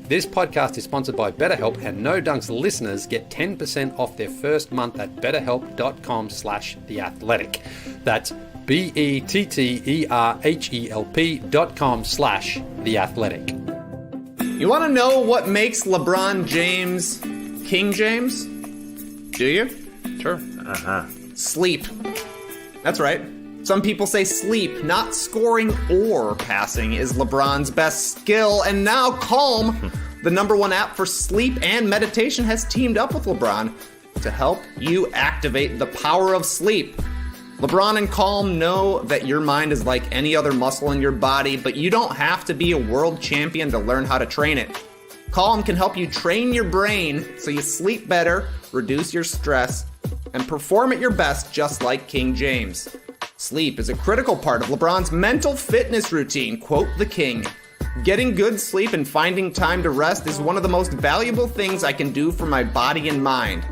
This podcast is sponsored by BetterHelp, and No Dunks listeners get 10% off their first month at betterhelp.com/theathletic. That's betterhelp.com/theathletic. You want to know what makes LeBron James King James? Do you? Sure. Sleep. That's right. Some people say sleep, not scoring or passing, is LeBron's best skill. And now Calm, the #1 app for sleep and meditation, has teamed up with LeBron to help you activate the power of sleep. LeBron and Calm know that your mind is like any other muscle in your body, but you don't have to be a world champion to learn how to train it. Calm can help you train your brain so you sleep better, reduce your stress, and perform at your best just like King James. Sleep is a critical part of LeBron's mental fitness routine, quote the King. Getting good sleep and finding time to rest is one of the most valuable things I can do for my body and mind.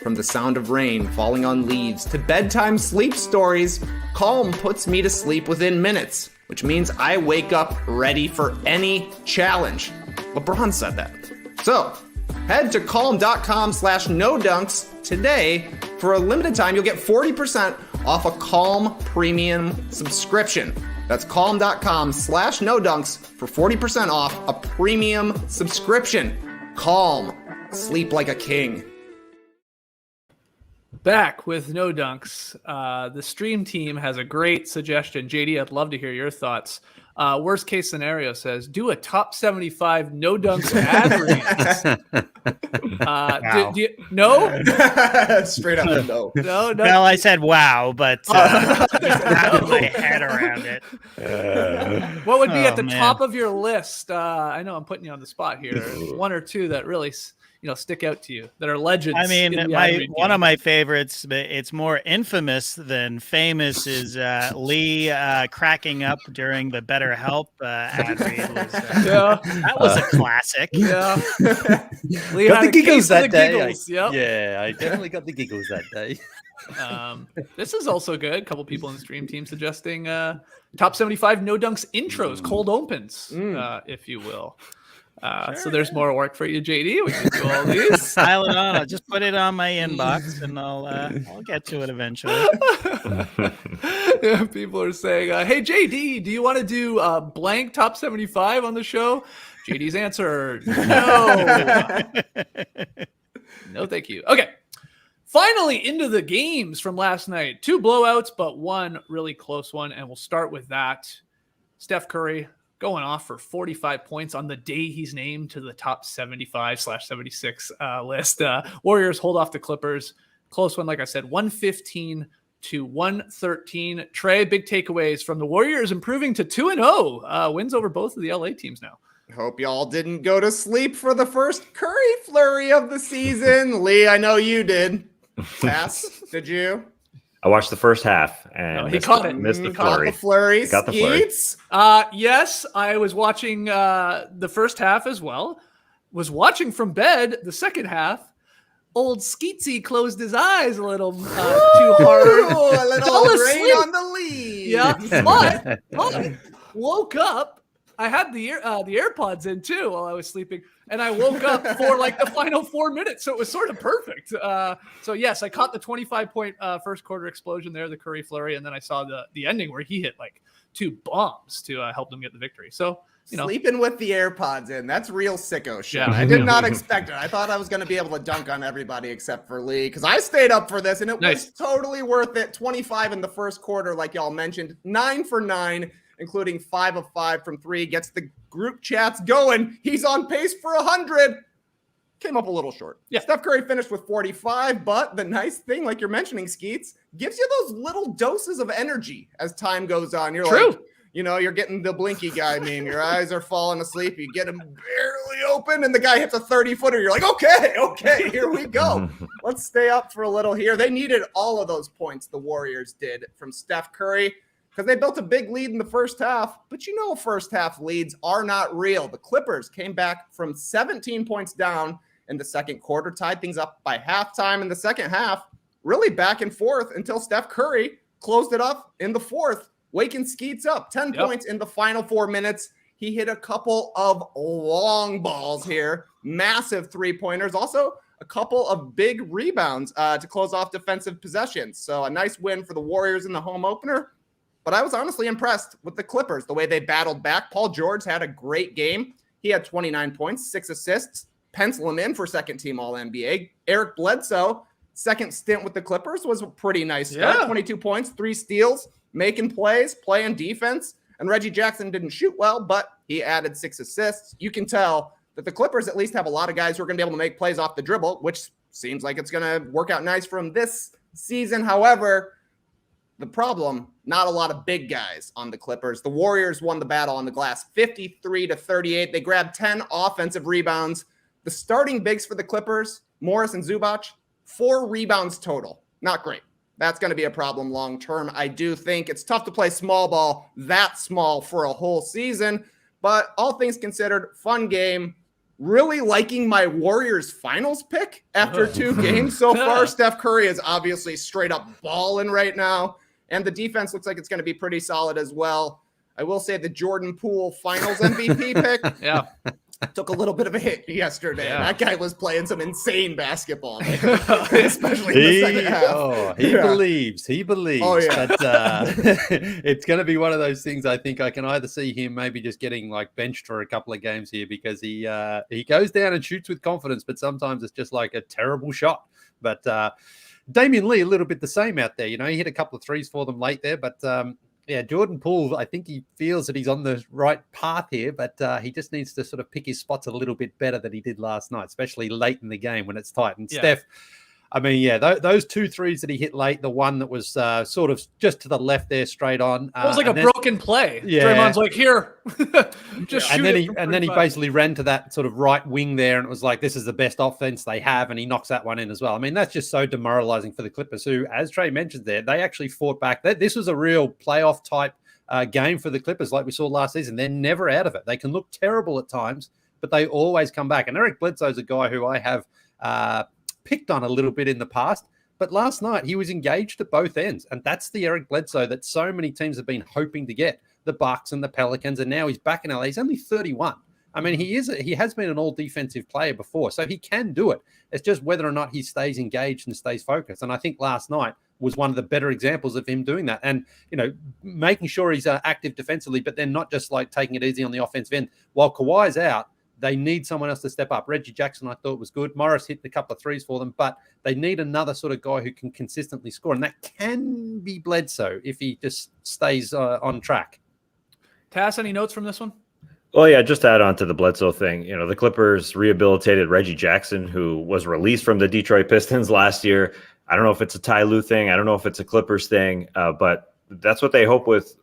From the sound of rain falling on leaves to bedtime sleep stories, Calm puts me to sleep within minutes, which means I wake up ready for any challenge. LeBron said that. So, head to calm.com/nodunks today. For a limited time, you'll get 40% off a Calm premium subscription. That's calm.com/nodunks for 40% off a premium subscription. Calm. Sleep like a king. Back with No Dunks. The stream team has a great suggestion. JD, I'd love to hear your thoughts. Worst case scenario says, do a top 75 No Dunks ad reads. Wow. No? Straight up, no. No. Well, I said wow, but wrap my head around it. What would be at the top of your list? I know I'm putting you on the spot here. One or two that really stick out to you that are legends. I mean, one of my favorites, but it's more infamous than famous, is Leigh cracking up during the BetterHelp ad read. That was a classic. Yeah. Leigh Got had the giggles that day. Giggles. Yep. Yeah, I definitely got the giggles that day. This is also good. A couple people in the stream team suggesting top 75 No Dunks intros, cold opens, if you will. So there's more work for you, JD. We can do all these. Pile it on. I'll just put it on my inbox, and I'll get to it eventually. Yeah, people are saying, "Hey, JD, do you want to do blank top 75 on the show?" JD's answer: No. No, thank you. Okay. Finally, into the games from last night. 2 blowouts, but one really close one, and we'll start with that. Steph Curry going off for 45 points on the day he's named to the top 75/76 list. Warriors hold off the Clippers. Close one, like I said, 115-113. Trey, big takeaways from the Warriors improving to 2-0. Wins over both of the LA teams now. Hope y'all didn't go to sleep for the first Curry flurry of the season. Leigh, I know you did. Pass, did you? I watched the first half and he caught it. Missed the Caught flurry. the flurry. Got the flurry. Skeets? Yes, I was watching the first half as well. Was watching from bed the second half. Old Skeetsy closed his eyes a little too hard. Ooh, a little Fell rain asleep. on the lead. Yeah, but woke up. I had the AirPods in too while I was sleeping, and I woke up for like the final 4 minutes, so it was sort of perfect. So yes, I caught the 25-point first quarter explosion there, the Curry flurry, and then I saw the ending where he hit like 2 bombs to help them get the victory. So sleeping with the AirPods in, that's real sicko shit. Yeah. I did not expect it. I thought I was going to be able to dunk on everybody except for Leigh, because I stayed up for this, and it was totally worth it. 25 in the first quarter, like y'all mentioned, 9 for 9. Including 5 of 5 from 3, gets the group chats going. He's on pace for 100. Came up a little short. Yeah. Steph Curry finished with 45, but the nice thing, like you're mentioning, Skeets, gives you those little doses of energy as time goes on. You're like, you're getting the blinky guy meme. Your eyes are falling asleep. You get them barely open, and the guy hits a 30-footer. You're like, okay, here we go. Let's stay up for a little here. They needed all of those points, the Warriors did, from Steph Curry, because they built a big lead in the first half. But first half leads are not real. The Clippers came back from 17 points down in the second quarter, tied things up by halftime in the second half, really back and forth until Steph Curry closed it up in the fourth, waking Skeets up. 10 points in the final 4 minutes. He hit a couple of long balls here, massive three-pointers, also a couple of big rebounds to close off defensive possessions. So a nice win for the Warriors in the home opener. But I was honestly impressed with the Clippers, the way they battled back. Paul George had a great game. He had 29 points, 6 assists, pencil him in for second-team All-NBA. Eric Bledsoe, second stint with the Clippers, was a pretty nice start. 22 points, 3 steals, making plays, playing defense. And Reggie Jackson didn't shoot well, but he added 6 assists. You can tell that the Clippers at least have a lot of guys who are going to be able to make plays off the dribble, which seems like it's going to work out nice from this season. However, the problem, not a lot of big guys on the Clippers. The Warriors won the battle on the glass 53-38. They grabbed 10 offensive rebounds. The starting bigs for the Clippers, Morris and Zubac, 4 rebounds total. Not great. That's going to be a problem long term. I do think it's tough to play small ball that small for a whole season. But all things considered, fun game. Really liking my Warriors finals pick after 2 games so far. Steph Curry is obviously straight up balling right now. And the defense looks like it's going to be pretty solid as well. I will say the Jordan Poole finals MVP pick took a little bit of a hit yesterday. Yeah. That guy was playing some insane basketball, especially in the second half. He believes. Oh, yeah. But it's going to be one of those things. I think I can either see him maybe just getting like benched for a couple of games here because he goes down and shoots with confidence, but sometimes it's just like a terrible shot. But Damian Leigh, a little bit the same out there. He hit a couple of threes for them late there, but Jordan Poole, I think he feels that he's on the right path here, but he just needs to sort of pick his spots a little bit better than he did last night, especially late in the game when it's tight. And Steph, I mean, those 2 threes that he hit late, the one that was sort of just to the left there, straight on. It was like a broken play. Yeah. Draymond's like, here, just shoot it. And then he basically ran to that sort of right wing there, and it was like, this is the best offense they have, and he knocks that one in as well. I mean, that's just so demoralizing for the Clippers, who, as Trey mentioned there, they actually fought back. This was a real playoff type game for the Clippers, like we saw last season. They're never out of it. They can look terrible at times, but they always come back. And Eric Bledsoe's a guy who I have picked on a little bit in the past, but last night he was engaged at both ends, and that's the Eric Bledsoe that so many teams have been hoping to get, the Bucks and the Pelicans, and now he's back in LA. He's only 31. I mean, he has been an all defensive player before, so he can do it. It's just whether or not he stays engaged and stays focused. And I think last night was one of the better examples of him doing that. And, making sure he's active defensively, but then not just like taking it easy on the offensive end. While Kawhi's out, they need someone else to step up. Reggie Jackson, I thought, was good. Morris hit a couple of threes for them, but they need another sort of guy who can consistently score. And that can be Bledsoe if he just stays on track. Tass, any notes from this one? Well, yeah, just to add on to the Bledsoe thing, the Clippers rehabilitated Reggie Jackson, who was released from the Detroit Pistons last year. I don't know if it's a Ty Lue thing. I don't know if it's a Clippers thing, but that's what they hope with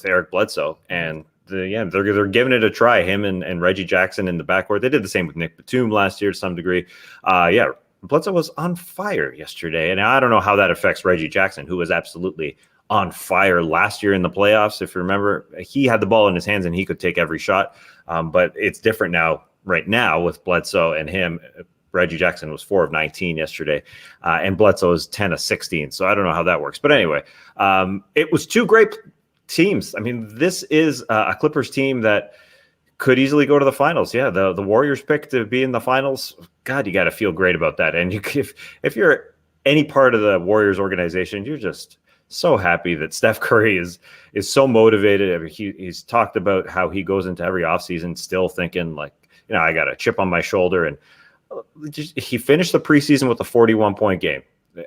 Eric Bledsoe. And they're giving it a try, him and Reggie Jackson in the backcourt. They did the same with Nick Batum last year to some degree. Bledsoe was on fire yesterday, and I don't know how that affects Reggie Jackson, who was absolutely on fire last year in the playoffs. If you remember, he had the ball in his hands and he could take every shot. But it's different right now with Bledsoe and him. Reggie Jackson was 4 of 19 yesterday, and Bledsoe is 10 of 16. So I don't know how that works. But anyway, it was two great teams. I mean, this is a Clippers team that could easily go to the finals. Yeah, the Warriors pick to be in the finals. God, you got to feel great about that. And if you're any part of the Warriors organization, you're just so happy that Steph Curry is so motivated. I mean, he's talked about how he goes into every offseason still thinking like, I got a chip on my shoulder. And he finished the preseason with a 41-point game.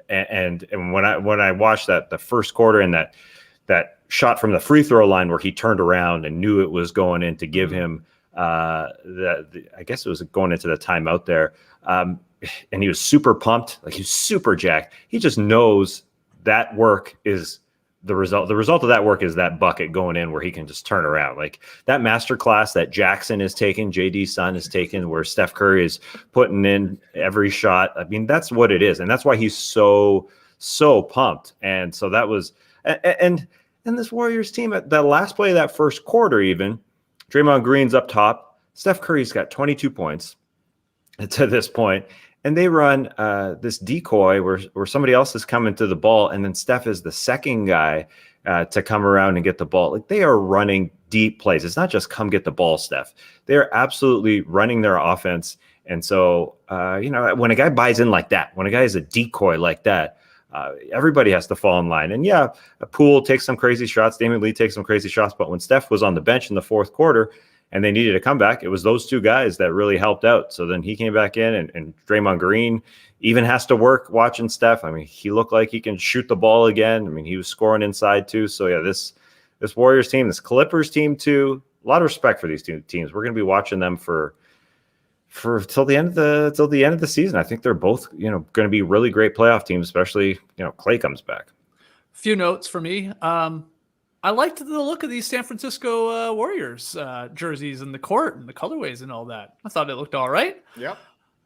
And when I watched that, the first quarter and that shot from the free throw line where he turned around and knew it was going in to give him I guess it was going into the timeout there. And he was super pumped, like he was super jacked. He just knows that work is the result. The result of that work is that bucket going in where he can just turn around. Like that masterclass that Jackson is taking, JD's son is taking, where Steph Curry is putting in every shot. I mean, that's what it is. And that's why he's so pumped. And so that was, and this Warriors team at the last play of that first quarter, even Draymond Green's up top. Steph Curry's got 22 points to this point. And they run this decoy where somebody else is coming to the ball, and then Steph is the second guy to come around and get the ball. Like they are running deep plays. It's not just come get the ball, Steph. They are absolutely running their offense. And so, when a guy buys in like that, when a guy is a decoy like that, everybody has to fall in line. And Poole takes some crazy shots. Damian Lee takes some crazy shots. But when Steph was on the bench in the fourth quarter, and they needed a comeback, it was those two guys that really helped out. So then he came back in, and Draymond Green even has to work watching Steph. I mean, he looked like he can shoot the ball again. I mean, he was scoring inside too. So this Warriors team, this Clippers team too, a lot of respect for these two teams. We're going to be watching them for till the end of the season. I think they're both, going to be really great playoff teams, especially, Klay comes back. Few notes for me. I liked the look of these San Francisco Warriors jerseys and the court and the colorways and all that. I thought it looked all right. Yep.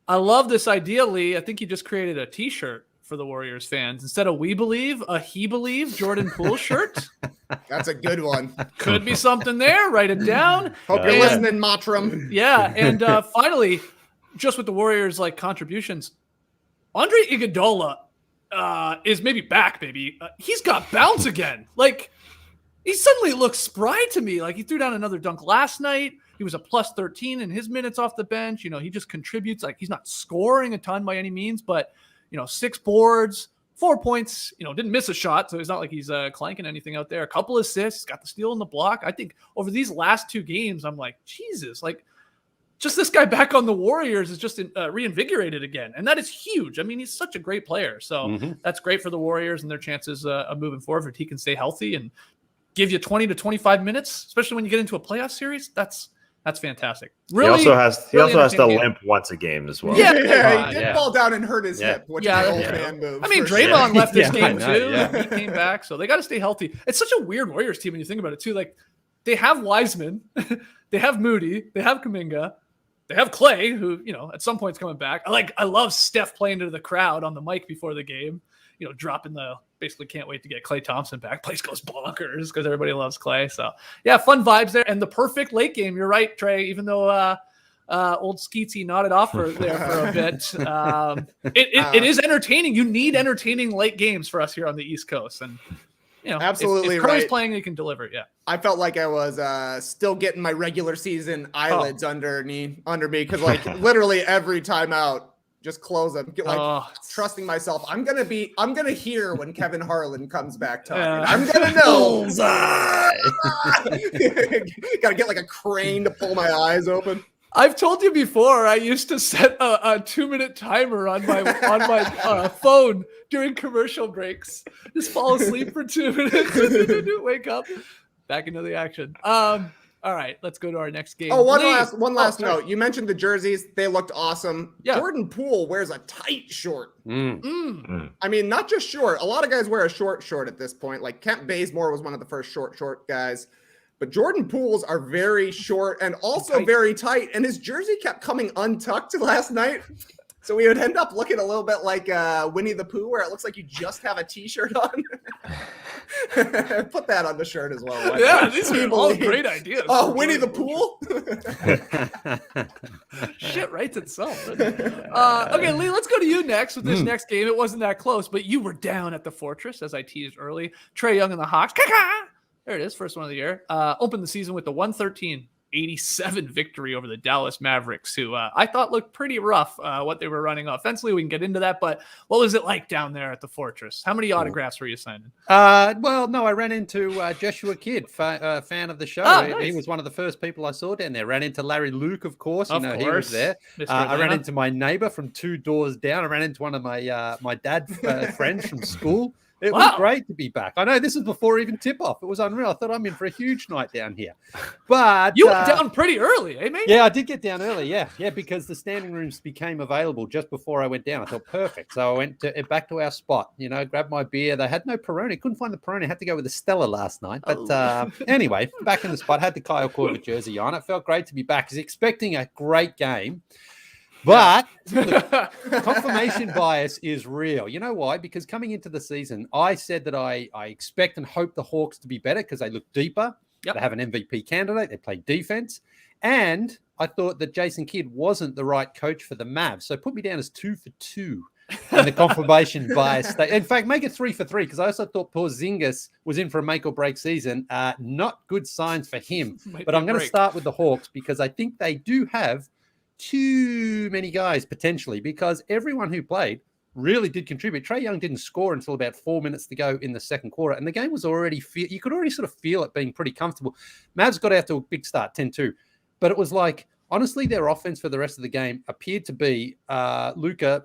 I love this idea, Leigh. I think you just created a T-shirt for the Warriors fans. Instead of "We Believe," a "He Believe" Jordan Poole shirt. That's a good one. Could be something there. Write it down. Hope you're listening, Matram. Yeah, and finally, just with the Warriors' contributions, Andre Iguodala is maybe back, baby. He's got bounce again. He suddenly looks spry to me. He threw down another dunk last night. He was a plus 13 in his minutes off the bench. He just contributes. He's not scoring a ton by any means, but 6 boards, 4 points. Didn't miss a shot, so it's not like he's clanking anything out there. A couple assists, got the steal in the block. I think over these last 2 games, I'm like, Jesus, just this guy back on the Warriors is just reinvigorated again. And that is huge. I mean, he's such a great player. So that's great for the Warriors and their chances of moving forward if he can stay healthy and give you 20 to 25 minutes, especially when you get into a playoff series. That's fantastic. Really, he also has to limp once a game as well. Yeah, he did fall down and hurt his hip, which is an old man move. I mean, Draymond left this game too. He came back, so they got to stay healthy. It's such a weird Warriors team when you think about it too. They have Wiseman, they have Moody, they have Kuminga, they have Klay, who at some point is coming back. I love Steph playing to the crowd on the mic before the game. Dropping basically can't wait to get Klay Thompson back. Place goes bonkers because everybody loves Klay. So fun vibes there. And the perfect late game. You're right, Trey, even though old Skeetsy nodded off there for a bit. It is entertaining. You need entertaining late games for us here on the East Coast. And you know, absolutely if Curry's right. playing, he can deliver. Yeah. I felt like I was still getting my regular season eyelids under me because like literally every time out, just close them. Trusting myself. I'm gonna hear when Kevin Harlan comes back talking. I'm gonna know. Gotta get like a crane to pull my eyes open. I've told you before, I used to set a 2-minute timer on my phone during commercial breaks. Just fall asleep for 2 minutes, wake up, back into the action. All right, let's go to our next game. Oh, one last note. You mentioned the jerseys; they looked awesome. Yeah. Jordan Poole wears a tight short. I mean, not just short. A lot of guys wear a short at this point. Like Kent Bazemore was one of the first short guys. But Jordan Poole's are very short and also very tight. And his jersey kept coming untucked last night. So we would end up looking a little bit like Winnie the Pooh, where it looks like you just have a T-shirt on. Put that on the shirt as well. Yeah, these are all great ideas. Oh, Winnie the Pooh? Shit writes itself. Okay, Leigh, let's go to you next with this next game. It wasn't that close, but you were down at the Fortress, as I teased early. Trey Young and the Hawks. There it is, first one of the year. Opened the season with the 113-87 victory over the Dallas Mavericks, who I thought looked pretty rough what they were running offensively. We can get into that, but what was it like down there at the Fortress? How many autographs were you signing? Well, no, I ran into Joshua Kidd, fan of the show. Nice. He was one of the first people I saw down there. Ran into Larry Luke, of course. He was there. I ran into my neighbor from 2 doors down. I ran into one of my dad's friends from school. It was great to be back. I know this is before even tip-off. It was unreal. I thought I'm in for a huge night down here. But you went down pretty early, eh, mate? Yeah, I did get down early, yeah, because the standing rooms became available just before I went down. I thought, perfect. So I went back to our spot, grabbed my beer. They had no Peroni. Couldn't find the Peroni. Had to go with the Stella last night. But anyway, back in the spot. Had the Kyle Korver jersey on. It felt great to be back. I was expecting a great game. But the confirmation bias is real. You know why? Because coming into the season, I said that I expect and hope the Hawks to be better because they look deeper. Yep. They have an MVP candidate. They play defense. And I thought that Jason Kidd wasn't the right coach for the Mavs. So put me down as 2 for 2 in the confirmation bias. In fact, make it 3 for 3 because I also thought Porzingis was in for a make or break season. Not good signs for him. But I'm going to start with the Hawks because I think they do have too many guys potentially because everyone who played really did contribute. Trey Young didn't score until about 4 minutes to go in the second quarter, and the game was already you could already sort of feel it being pretty comfortable. Mavs got out to a big start, 10-2, but it was like, honestly, their offense for the rest of the game appeared to be Luka,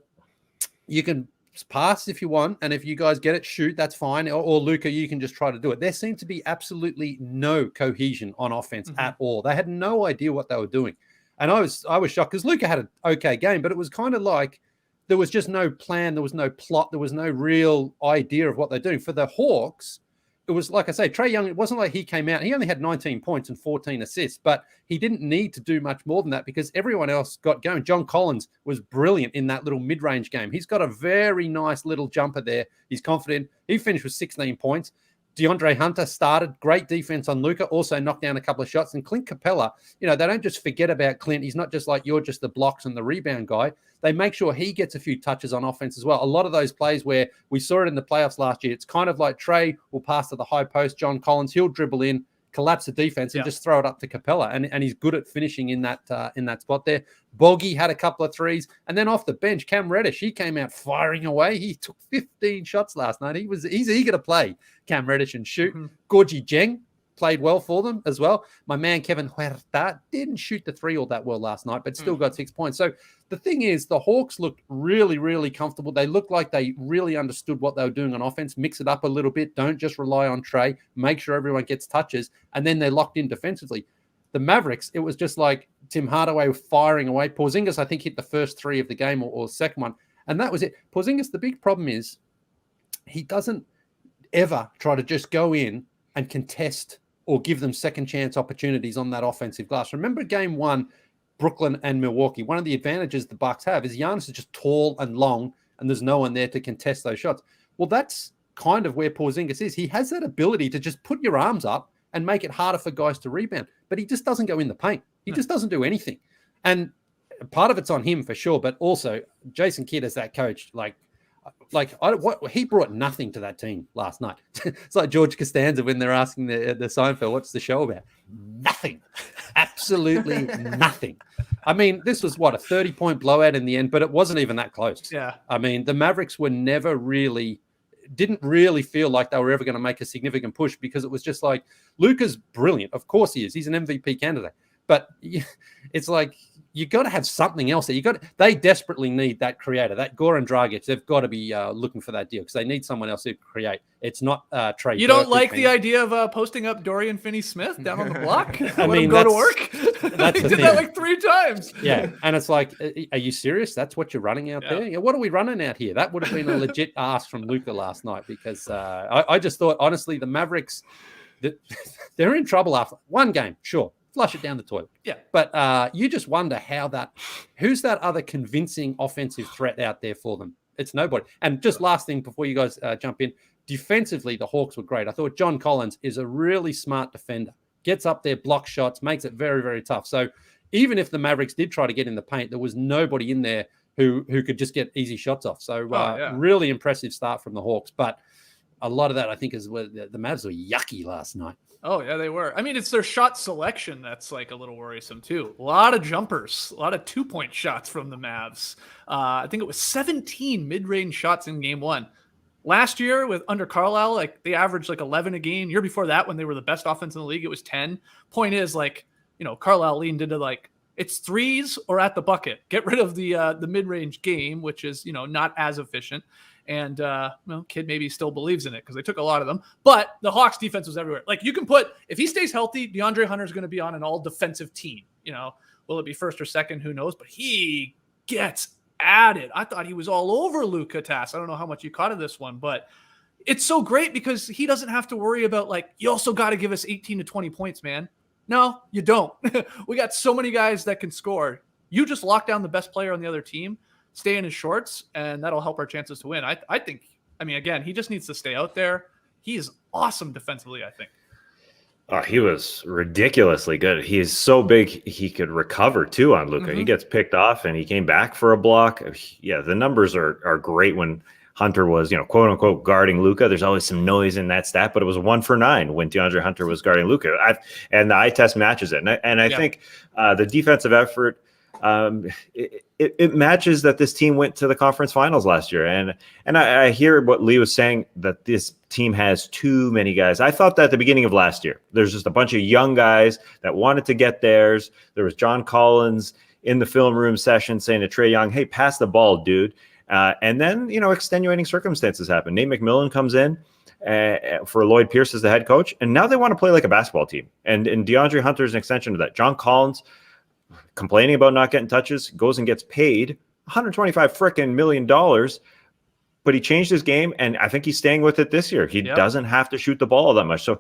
you can pass if you want, and if you guys get it, shoot, that's fine, or Luka, you can just try to do it. There seemed to be absolutely no cohesion on offense at all. They had no idea what they were doing. And I was shocked because Luka had an okay game, but it was kind of like there was just no plan, there was no plot, there was no real idea of what they're doing. For the Hawks, it was like I say, Trey Young, it wasn't like he came out. He only had 19 points and 14 assists, but he didn't need to do much more than that because everyone else got going. John Collins was brilliant in that little mid-range game. He's got a very nice little jumper there. He's confident. He finished with 16 points. DeAndre Hunter started. Great defense on Luka, also knocked down a couple of shots. And Clint Capella, they don't just forget about Clint. He's not just like you're just the blocks and the rebound guy. They make sure he gets a few touches on offense as well. A lot of those plays where we saw it in the playoffs last year, it's kind of like Trey will pass to the high post. John Collins, he'll dribble in, collapse the defense and just throw it up to Capella. And he's good at finishing in that spot there. Bogey had a couple of threes. And then off the bench, Cam Reddish, he came out firing away. He took 15 shots last night. He's eager to play, Cam Reddish, and shoot. Gorgie Jeng played well for them as well. My man, Kevin Huerta, didn't shoot the 3 all that well last night, but still got 6 points. So the thing is, the Hawks looked really, really comfortable. They looked like they really understood what they were doing on offense. Mix it up a little bit. Don't just rely on Trey. Make sure everyone gets touches. And then they're locked in defensively. The Mavericks, it was just like Tim Hardaway firing away. Porzingis, I think, hit the first 3 of the game or second one. And that was it. Porzingis, the big problem is he doesn't ever try to just go in and contest or give them second chance opportunities on that offensive glass. Remember game 1, Brooklyn and Milwaukee. One of the advantages the Bucks have is Giannis is just tall and long, and there's no one there to contest those shots. Well, that's kind of where Porzingis is. He has that ability to just put your arms up and make it harder for guys to rebound, but he just doesn't go in the paint. He just doesn't do anything. And part of it's on him for sure, but also Jason Kidd as that coach, like, He brought nothing to that team last night. It's like George Costanza when they're asking the Seinfeld, what's the show about? Nothing. Absolutely nothing. I mean, this was a 30-point blowout in the end, but it wasn't even that close. Yeah. I mean, the Mavericks didn't really feel like they were ever going to make a significant push, because it was just like, Luka's brilliant. Of course he is. He's an MVP candidate. But it's like, you got to have something else. They desperately need that creator, that Goran Dragic. They've got to be looking for that deal, because they need someone else to create. It's not Trey. You don't like the idea of posting up Dorian Finney-Smith down on the block? I mean, go to work. That's he did that like 3 times. Yeah, and it's like, are you serious? That's what you're running out there? Yeah, what are we running out here? That would have been a legit ask from Luka last night, because I just thought, honestly, the Mavericks, they're in trouble after one game. Sure, flush it down the toilet. Yeah, but you just wonder who's that other convincing offensive threat out there for them? It's nobody. And just last thing before you guys jump in, defensively, the Hawks were great. I thought John Collins is a really smart defender. Gets up there, blocks shots, makes it very, very tough. So even if the Mavericks did try to get in the paint, there was nobody in there who could just get easy shots off. So really impressive start from the Hawks. But a lot of that, I think, is where the Mavs were yucky last night. Oh, yeah, they were. I mean, it's their shot selection that's like a little worrisome, too. A lot of jumpers, a lot of 2-point shots from the Mavs. I think it was 17 mid-range shots in game 1. Last year, under Carlisle, like they averaged like 11 a game. Year before that, when they were the best offense in the league, it was 10. Point is, like, Carlisle leaned into like, it's threes or at the bucket. Get rid of the mid-range game, which is, not as efficient. And, Kid maybe still believes in it because they took a lot of them. But the Hawks defense was everywhere. Like, you can if he stays healthy, DeAndre Hunter's going to be on an all-defensive team. Will it be first or second? Who knows? But he gets at it. I thought he was all over Luka Tass. I don't know how much you caught of this one, but it's so great because he doesn't have to worry about, like, you also got to give us 18 to 20 points, man. No, you don't. We got so many guys that can score. You just lock down the best player on the other team, stay in his shorts, and that'll help our chances to win. I think, again, he just needs to stay out there. He is awesome defensively, I think. Oh, he was ridiculously good. He is so big, he could recover, too, on Luka. Mm-hmm. He gets picked off, and he came back for a block. Yeah, the numbers are great when Hunter was, quote-unquote, guarding Luka. There's always some noise in that stat, but it was 1 for 9 when DeAndre Hunter was guarding Luka. And the eye test matches it. And I think the defensive effort, it matches that this team went to the conference finals last year. And I hear what Leigh was saying, that this team has too many guys. I thought that at the beginning of last year, there's just a bunch of young guys that wanted to get theirs. There was John Collins in the film room session saying to Trey Young, hey, pass the ball, dude. And then, extenuating circumstances happen. Nate McMillan comes in for Lloyd Pierce as the head coach, and now they want to play like a basketball team. And DeAndre Hunter is an extension of that. John Collins, complaining about not getting touches, goes and gets paid $125 million, but he changed his game, and I think he's staying with it this year. He doesn't have to shoot the ball that much. So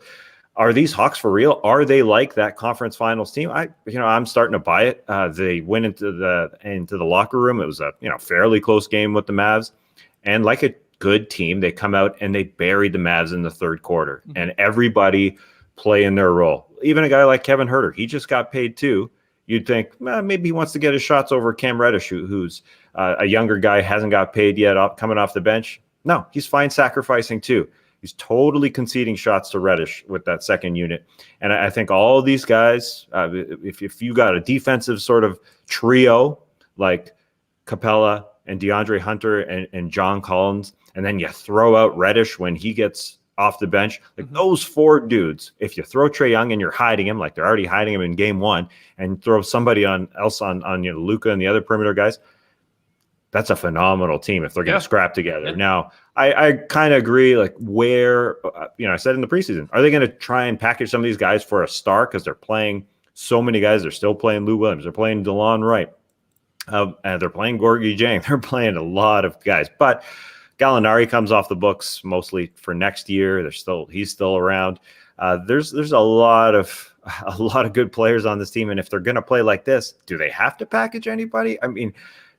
are these Hawks for real? Are they like that conference finals team? I'm starting to buy it. They went into the locker room. It was a fairly close game with the Mavs, and like a good team, they come out and they buried the Mavs in the third quarter, and everybody playing their role. Even a guy like Kevin Huerter, he just got paid too. You'd think maybe he wants to get his shots over Cam Reddish, who's a younger guy, hasn't got paid yet, coming off the bench. No, he's fine sacrificing too. He's totally conceding shots to Reddish with that second unit. And I think all of these guys, if you got a defensive sort of trio like Capella and DeAndre Hunter and John Collins, and then you throw out Reddish when he gets off the bench, like those 4 dudes, if you throw Trey Young and you're hiding him, like they're already hiding him in game 1, and throw somebody else on Luka and the other perimeter guys, that's a phenomenal team if they're going to scrap together. Yeah. Now, I kind of agree, like where, I said in the preseason, are they going to try and package some of these guys for a star? Because they're playing so many guys. They're still playing Lou Williams. They're playing DeLon Wright. And they're playing Gorgui Dieng. They're playing a lot of guys. But Gallinari comes off the books mostly for next year. He's still around. There's a lot of good players on this team, and if they're going to play like this, do they have to package anybody? I mean,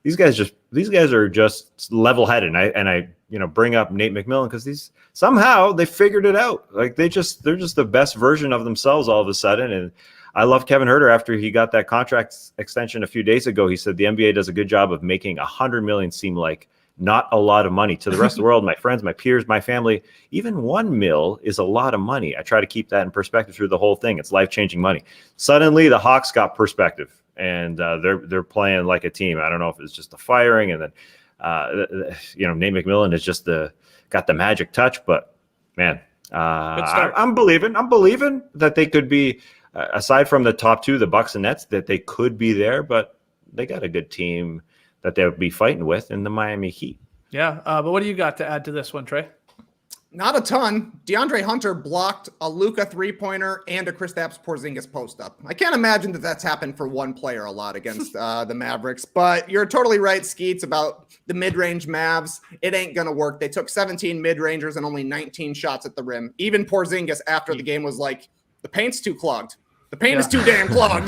these guys are just level-headed, and I bring up Nate McMillan because somehow they figured it out. Like they're just the best version of themselves all of a sudden. And I love Kevin Huerter after he got that contract extension a few days ago. He said the NBA does a good job of making $100 million seem like not a lot of money. To the rest of the world, my friends, my peers, my family, even $1 million is a lot of money. I try to keep that in perspective through the whole thing. It's life-changing money. Suddenly, the Hawks got perspective, and they're playing like a team. I don't know if it's just the firing, and then Nate McMillan has just got the magic touch. But man, I'm believing that they could be. Aside from the top two, the Bucks and Nets, that they could be there, but they got a good team that they'll be fighting with in the Miami Heat. Yeah, but what do you got to add to this one, Trey? Not a ton. DeAndre Hunter blocked a Luka three-pointer and a Kristaps Porzingis post-up. I can't imagine that that's happened for one player a lot against the Mavericks, but you're totally right, Skeets, about the mid-range Mavs. It ain't going to work. They took 17 mid-rangers and only 19 shots at the rim. Even Porzingis after the game was like, the paint's too clogged. The paint is too damn clogged.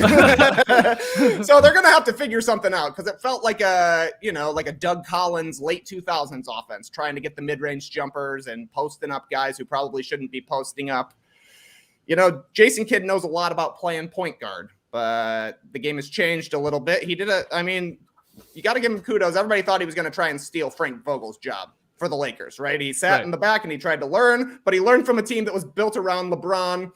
So they're going to have to figure something out, because it felt like a Doug Collins late 2000s offense, trying to get the mid-range jumpers and posting up guys who probably shouldn't be posting up. Jason Kidd knows a lot about playing point guard, but the game has changed a little bit. You got to give him kudos. Everybody thought he was going to try and steal Frank Vogel's job for the Lakers, right? He sat in the back and he tried to learn, but he learned from a team that was built around LeBron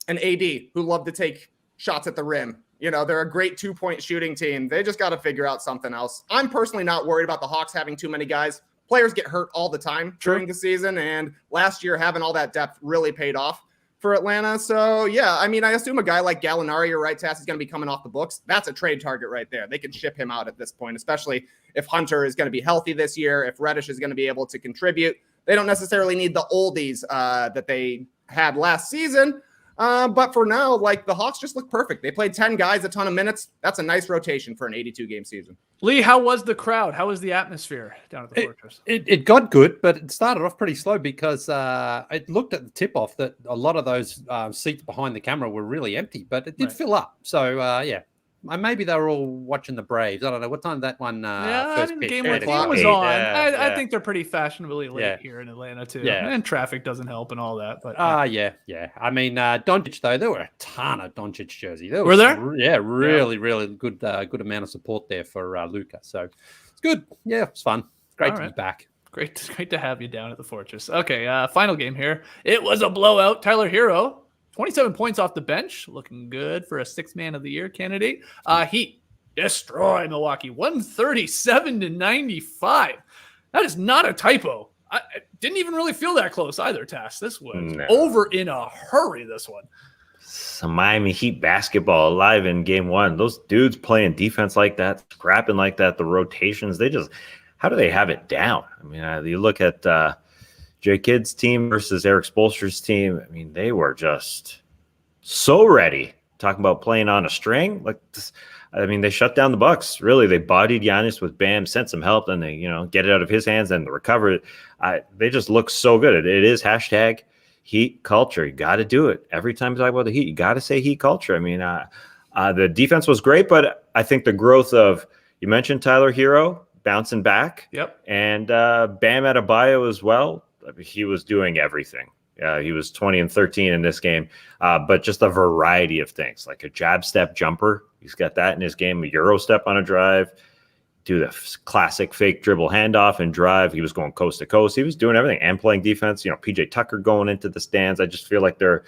and AD, who love to take shots at the rim. They're a great 2-point shooting team. They just got to figure out something else. I'm personally not worried about the Hawks having too many guys. Players get hurt all the time during the season, and last year having all that depth really paid off for Atlanta. So, yeah, I assume a guy like Gallinari or Right Tass is going to be coming off the books. That's a trade target right there. They can ship him out at this point, especially if Hunter is going to be healthy this year, if Reddish is going to be able to contribute. They don't necessarily need the oldies that they had last season. But for now, the Hawks just look perfect. They played 10 guys, a ton of minutes. That's a nice rotation for an 82-game season. Leigh, how was the crowd? How was the atmosphere down at the Fortress? It got good, but it started off pretty slow because it looked at the tip-off that a lot of those seats behind the camera were really empty, but it did fill up. So, yeah. Maybe they were all watching the Braves. I don't know. What time did that one first pitch? The game was on. I think they're pretty fashionably late here in Atlanta, too. Yeah. And traffic doesn't help and all that. But yeah. Doncic, though, there were a ton of Doncic jerseys. Were there? Really good amount of support there for Luka. So it's good. Yeah, it's fun. Great to be back. Great to have you down at the Fortress. Okay, final game here. It was a blowout. Tyler Hero. 27 points off the bench, looking good for a 6th man of the year candidate. Heat destroy Milwaukee, 137-95. That is not a typo. I didn't even really feel that close either, Tass. This was over in a hurry, this one. Some Miami Heat basketball alive in game one. Those dudes playing defense like that, scrapping like that, the rotations, how do they have it down? You look at Jay Kidd's team versus Eric Spoelstra's team. They were just so ready. Talking about playing on a string. They shut down the Bucks. Really, they bodied Giannis with Bam, sent some help, then they, get it out of his hands, then the recovery. They just look so good. It is hashtag Heat culture. You got to do it. Every time you talk about the Heat, you got to say Heat culture. The defense was great, but I think the growth of, you mentioned Tyler Hero bouncing back. Yep. And Bam Adebayo as well. He was doing everything. He was 20 and 13 in this game, but just a variety of things, like a jab step jumper. He's got that in his game, a Euro step on a drive, do the classic fake dribble handoff and drive. He was going coast to coast. He was doing everything and playing defense. PJ Tucker going into the stands. I just feel like they're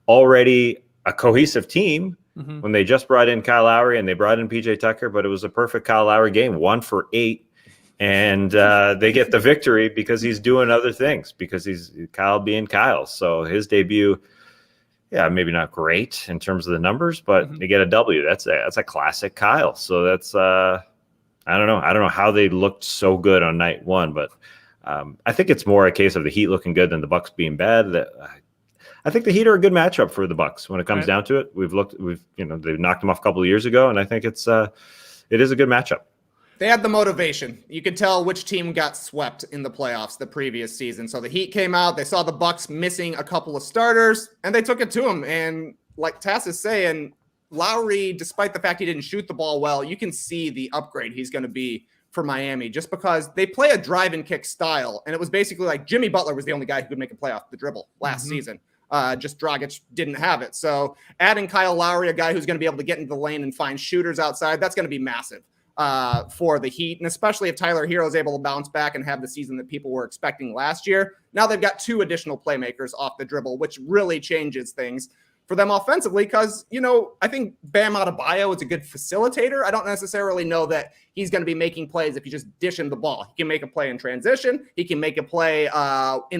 already a cohesive team when they just brought in Kyle Lowry and they brought in PJ Tucker, but it was a perfect Kyle Lowry game, 1 for 8. And they get the victory because he's doing other things, because he's Kyle being Kyle. So his debut, maybe not great in terms of the numbers, but they get a W. That's a classic Kyle. So that's I don't know how they looked so good on night one, but I think it's more a case of the Heat looking good than the Bucks being bad. I think the Heat are a good matchup for the Bucks when it comes down to it. They've knocked them off a couple of years ago, and I think it is a good matchup. They had the motivation. You could tell which team got swept in the playoffs the previous season. So the Heat came out, they saw the Bucks missing a couple of starters, and they took it to them. And like Tass is saying, Lowry, despite the fact he didn't shoot the ball well, you can see the upgrade he's going to be for Miami, just because they play a drive and kick style. And it was basically like Jimmy Butler was the only guy who could make a play off the dribble last season. Just Dragic didn't have it. So adding Kyle Lowry, a guy who's going to be able to get into the lane and find shooters outside, that's going to be massive. for the Heat, and especially if Tyler Hero is able to bounce back and have the season that people were expecting last year. Now they've got 2 additional playmakers off the dribble, which really changes things for them offensively because, I think Bam Adebayo is a good facilitator. I don't necessarily know that he's going to be making plays if you just dish him the ball. He can make a play in transition. He can make a play in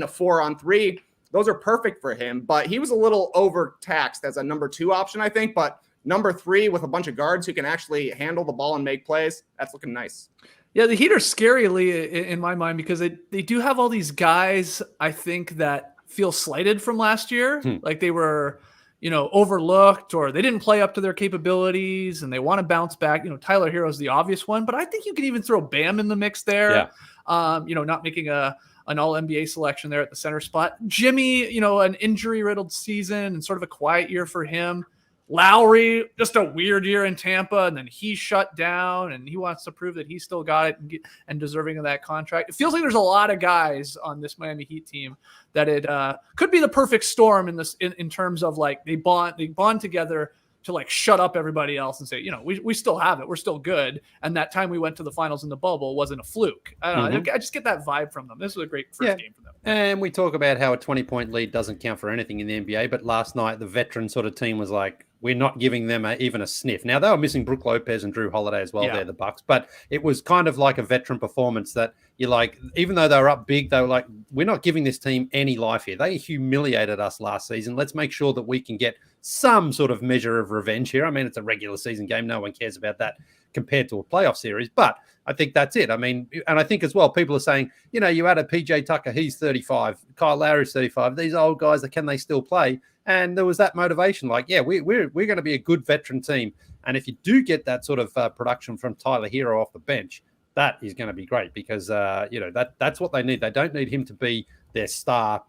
a 4-on-3. Those are perfect for him, but he was a little overtaxed as a number 2 option, I think, but number 3 with a bunch of guards who can actually handle the ball and make plays, that's looking nice. Yeah, the Heat are scarily in my mind because they do have all these guys, I think, that feel slighted from last year. Like they were, overlooked or they didn't play up to their capabilities and they want to bounce back. Tyler Hero's the obvious one, but I think you can even throw Bam in the mix there. Yeah. Not making an all-NBA selection there at the center spot. Jimmy, an injury-riddled season and sort of a quiet year for him. Lowry, just a weird year in Tampa, and then he shut down, and he wants to prove that he still got it and deserving of that contract. It feels like there's a lot of guys on this Miami Heat team that it could be the perfect storm in terms of like they bond together to like shut up everybody else and say, we still have it, we're still good, and that time we went to the finals in the bubble wasn't a fluke. I don't know. I just get that vibe from them. This was a great first game for them. And we talk about how a 20-point lead doesn't count for anything in the NBA, but last night the veteran sort of team was like, we're not giving them even a sniff. Now, they were missing Brook Lopez and Drew Holiday as well. Yeah. They're the Bucks, but it was kind of like a veteran performance that you're like, even though they were up big, they were like, we're not giving this team any life here. They humiliated us last season. Let's make sure that we can get some sort of measure of revenge here. I mean, it's a regular season game. No one cares about that compared to a playoff series, but I think that's it. I mean, and I think as well, people are saying, you add a PJ Tucker, he's 35, Kyle Lowry's 35. These old guys, can they still play? And there was that motivation, like, yeah, we're going to be a good veteran team. And if you do get that sort of production from Tyler Hero off the bench, that is going to be great because, that's what they need. They don't need him to be their star,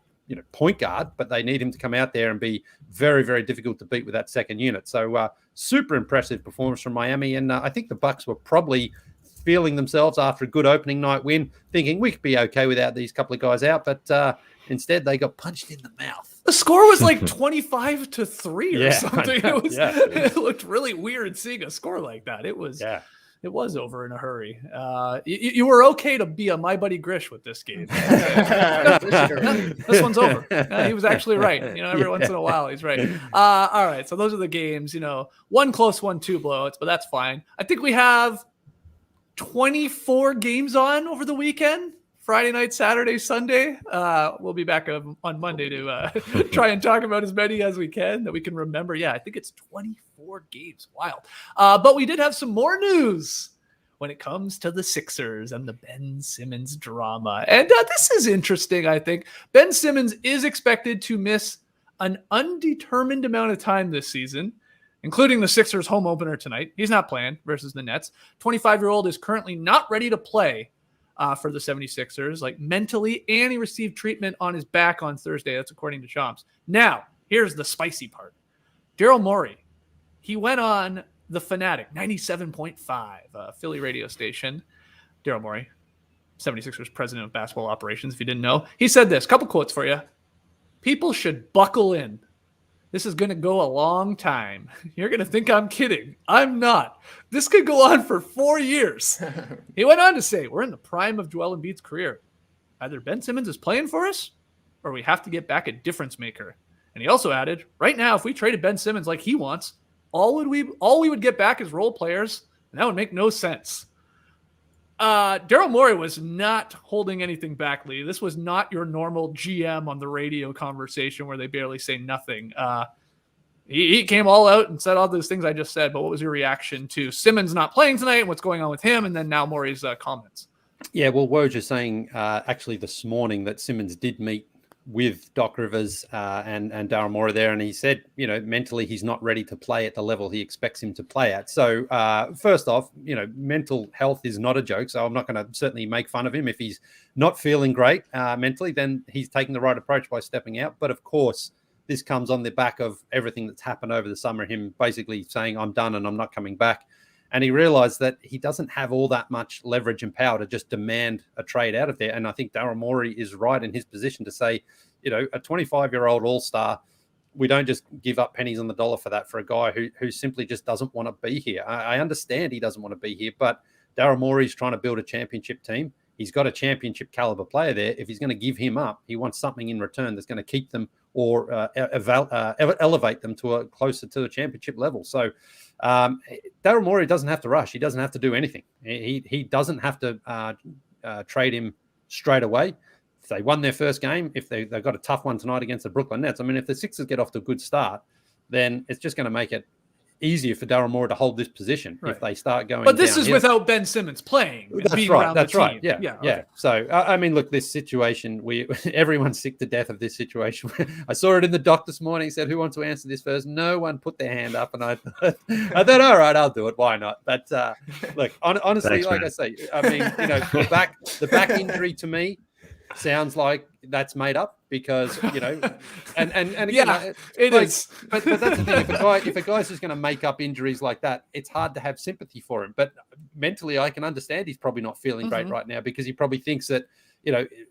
point guard, but they need him to come out there and be very, very difficult to beat with that second unit. So super impressive performance from Miami. And I think the Bucks were probably feeling themselves after a good opening night win, thinking we could be okay without these couple of guys out. But instead, they got punched in the mouth. The score was like 25-3 or something. It looked really weird seeing a score like that. It was over in a hurry. You were okay to be a My Buddy Grish with this game. This one's over. He was actually right. Every once in a while he's right. All right, so those are the games. One close one, 2 blowouts, but that's fine. I think we have 24 games on over the weekend. Friday night, Saturday, Sunday. We'll be back on Monday to try and talk about as many as we can that we can remember. Yeah, I think it's 24 games. Wild. But we did have some more news when it comes to the Sixers and the Ben Simmons drama. And this is interesting, I think. Ben Simmons is expected to miss an undetermined amount of time this season, including the Sixers home opener tonight. He's not playing versus the Nets. 25-year-old is currently not ready to play for the 76ers, like mentally, and he received treatment on his back on Thursday. That's according to Chomps. Now, here's the spicy part. Daryl Morey, he went on The Fanatic, 97.5, Philly radio station. Daryl Morey, 76ers president of basketball operations, if you didn't know. He said this, couple quotes for you. People should buckle in. This is going to go a long time. You're going to think I'm kidding. I'm not. This could go on for 4 years. He went on to say, we're in the prime of Joel Embiid's career. Either Ben Simmons is playing for us or we have to get back a difference maker. And he also added, right now, if we traded Ben Simmons like he wants, all we would get back is role players, and that would make no sense. Daryl Morey was not holding anything back, Leigh. This was not your normal GM on the radio conversation where they barely say nothing. He came all out and said all those things I just said, but what was your reaction to Simmons not playing tonight and what's going on with him, and then now Morey's comments? Yeah, well, Woj is saying actually this morning that Simmons did meet with Doc Rivers and Daryl Morey there, and he said, mentally he's not ready to play at the level he expects him to play at. So first off, mental health is not a joke, so I'm not going to certainly make fun of him. If he's not feeling great mentally, then he's taking the right approach by stepping out. But of course, this comes on the back of everything that's happened over the summer, him basically saying, I'm done and I'm not coming back. And he realized that he doesn't have all that much leverage and power to just demand a trade out of there. And I think Daryl Morey is right in his position to say, a 25-year-old all-star, we don't just give up pennies on the dollar for that, for a guy who simply just doesn't want to be here. I understand he doesn't want to be here, but Daryl Morey's trying to build a championship team. He's got a championship caliber player there. If he's going to give him up, he wants something in return that's going to keep them or elevate them to closer to the championship level. So Daryl Morey doesn't have to rush. He doesn't have to do anything. He doesn't have to trade him straight away. If they won their first game, if they've got a tough one tonight against the Brooklyn Nets, I mean, if the Sixers get off to a good start, then it's just going to make it easier for Daryl Morey to hold this position if they start going. But this is without Ben Simmons playing. That's right. That's right. Yeah. Okay. So I mean, look, this situation, everyone's sick to death of this situation. I saw it in the doc this morning. Said, "Who wants to answer this first?" No one put their hand up, and I thought, all right, I'll do it. Why not? But look, honestly, thanks, like man. I say, I mean, the back injury to me sounds like that's made up because and again, it is. But that's the thing. If a guy's just going to make up injuries like that, it's hard to have sympathy for him. But mentally, I can understand he's probably not feeling great right now because he probably thinks that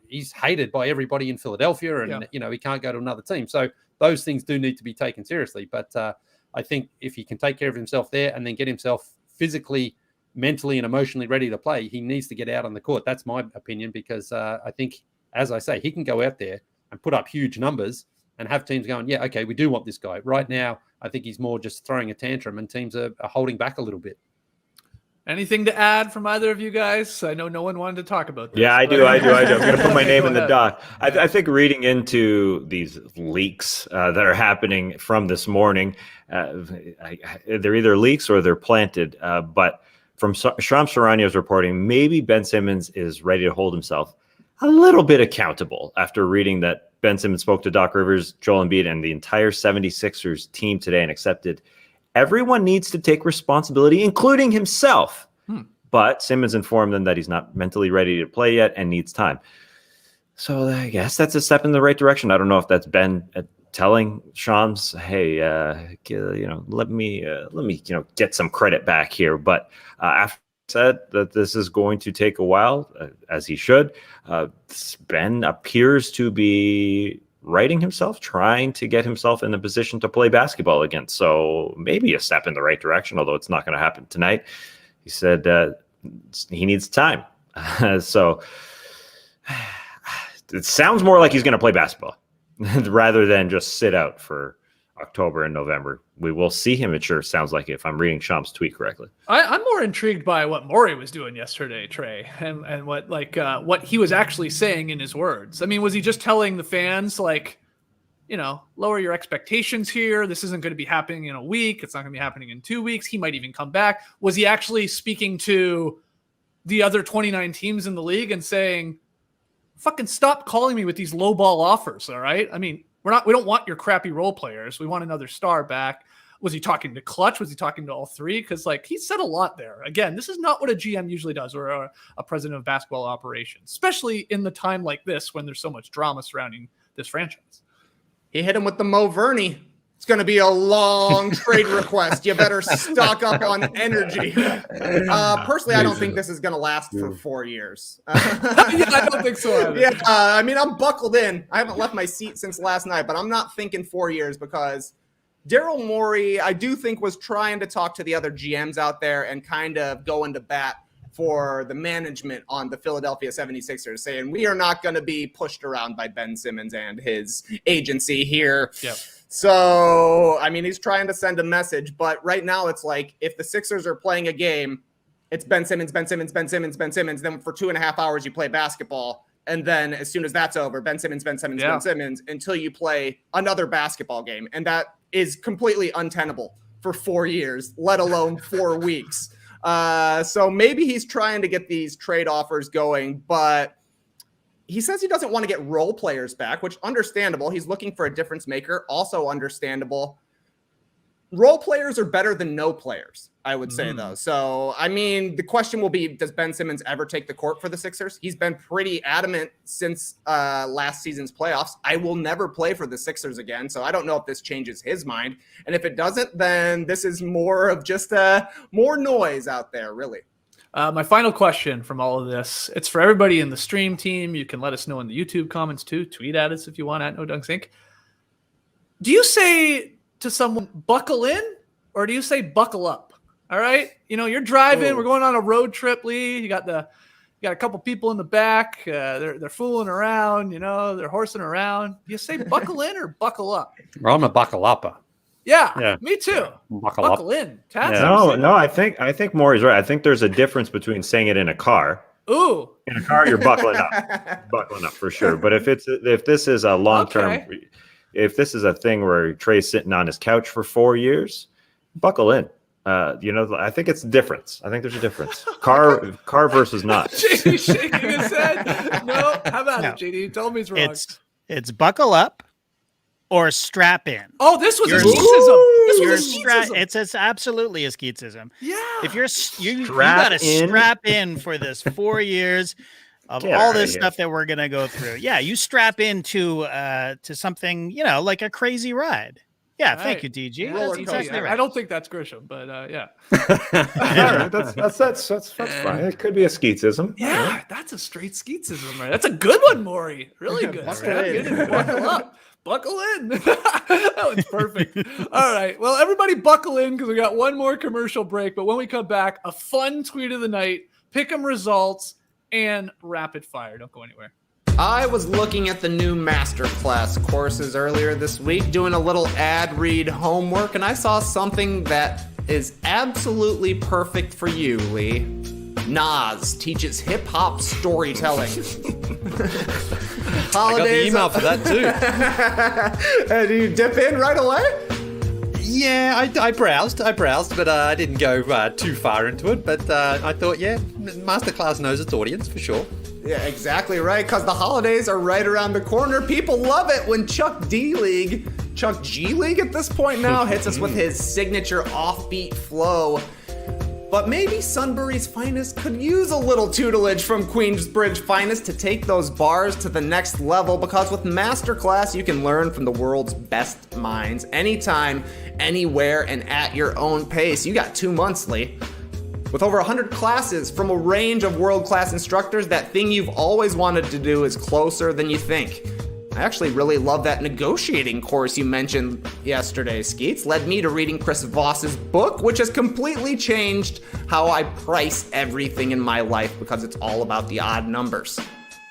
he's hated by everybody in Philadelphia and he can't go to another team. So those things do need to be taken seriously. But I think if he can take care of himself there and then get himself physically, mentally, and emotionally ready to play, he needs to get out on the court. That's my opinion because I think, as I say, he can go out there and put up huge numbers and have teams going, yeah, okay, we do want this guy. Right now, I think he's more just throwing a tantrum and teams are holding back a little bit. Anything to add from either of you guys? I know no one wanted to talk about this. Yeah, I do. I'm going to put my name in the doc. I think reading into these leaks that are happening from this morning, they're either leaks or they're planted. But from Shams Charania's reporting, maybe Ben Simmons is ready to hold himself a little bit accountable after reading that Ben Simmons spoke to Doc Rivers, Joel Embiid, and the entire 76ers team today and accepted everyone needs to take responsibility, including himself. But Simmons informed them that he's not mentally ready to play yet and needs time. So I guess that's a step in the right direction. I don't know if that's Ben telling Shams, hey, let me get some credit back here. But after said that this is going to take a while, as he should, Ben appears to be righting himself, trying to get himself in a position to play basketball again. So maybe a step in the right direction, although it's not going to happen tonight. He said he needs time. So it sounds more like he's going to play basketball rather than just sit out for October and November. We will see him, it sure sounds like, if I'm reading Shams' tweet correctly. I'm more intrigued by what Morey was doing yesterday, Trey, and what he was actually saying in his words. I mean, was he just telling the fans, lower your expectations here. This isn't going to be happening in a week. It's not going to be happening in 2 weeks. He might even come back. Was he actually speaking to the other 29 teams in the league and saying, fucking stop calling me with these low ball offers, all right? I mean, we don't want your crappy role players. We want another star back. Was he talking to Clutch? Was he talking to all three? Because he said a lot there. Again, this is not what a GM usually does or a president of basketball operations, especially in the time like this when there's so much drama surrounding this franchise. He hit him with the Mo Verney. It's going to be a long trade request. You better stock up on energy. Personally, I don't think this is going to last for 4 years. I don't think so either. Yeah, I mean, I'm buckled in. I haven't left my seat since last night, but I'm not thinking 4 years because Daryl Morey, I do think, was trying to talk to the other GMs out there and kind of go into bat for the management on the Philadelphia 76ers, saying we are not going to be pushed around by Ben Simmons and his agency here. Yep. So, I mean, he's trying to send a message, but right now it's like if the Sixers are playing a game, it's Ben Simmons, Ben Simmons, Ben Simmons, Ben Simmons. Then for 2.5 hours, you play basketball. And then as soon as that's over, Ben Simmons, Ben Simmons, Ben Simmons, until you play another basketball game. And that is completely untenable for 4 years, let alone 4 weeks. So maybe he's trying to get these trade offers going, but he says he doesn't want to get role players back, which understandable. He's looking for a difference maker, also understandable. Role players are better than no players, I would say, though. So, I mean, the question will be, does Ben Simmons ever take the court for the Sixers? He's been pretty adamant since last season's playoffs. I will never play for the Sixers again. So I don't know if this changes his mind. And if it doesn't, then this is more of just more noise out there, really. My final question from all of this, it's for everybody in the stream team. You can let us know in the YouTube comments too. Tweet at us if you want at NoDunksInc. Do you say to someone, buckle in, or do you say buckle up? All right. You're driving. We're going on a road trip, Leigh. You got a couple people in the back. They're fooling around. They're horsing around. You say buckle in or buckle up? Well, I'm a buckle upper. Yeah, me too. Buckle in. No, I think Morey's right. I think there's a difference between saying it in a car. Ooh. In a car, you're buckling up. Buckling up for sure. But if this is a long-term, if this is a thing where Trey's sitting on his couch for 4 years, buckle in. I think it's a difference. I think there's a difference. Car versus not. JD shaking his head. No, how about it, JD? You told me it's wrong. It's buckle up or strap in. Oh, this was a skeetism. It's absolutely a skeetism. Yeah. If you got to strap in for this 4 years of all this stuff that we're gonna go through. Yeah, you strap into to something, like a crazy ride. Yeah, thank you, DG. That's exactly right. I don't think that's Grisham, but yeah. All right, that's fine. It could be a skeetism. Yeah, that's a straight skeetism, right? That's a good one, Morey. Really good. Buckle up. Buckle in. That was perfect. All right. Well, everybody buckle in because we got one more commercial break. But when we come back, a fun tweet of the night, pick 'em results, and rapid fire. Don't go anywhere. I was looking at the new masterclass courses earlier this week, doing a little ad read homework, and I saw something that is absolutely perfect for you, Leigh. Nas teaches hip-hop storytelling. I got the email for that too. Do you dip in right away? Yeah, I browsed, but I didn't go too far into it. But I thought, masterclass knows its audience for sure. Yeah, exactly right, because the holidays are right around the corner. People love it when Chuck G League at this point now, hits us with his signature offbeat flow. But maybe Sunbury's finest could use a little tutelage from Queensbridge finest to take those bars to the next level, because with Masterclass, you can learn from the world's best minds anytime, anywhere, and at your own pace. You got 2 months, Leigh. With over 100 classes from a range of world-class instructors, that thing you've always wanted to do is closer than you think. I actually really love that negotiating course you mentioned yesterday, Skeets. Led me to reading Chris Voss's book, which has completely changed how I price everything in my life, because it's all about the odd numbers.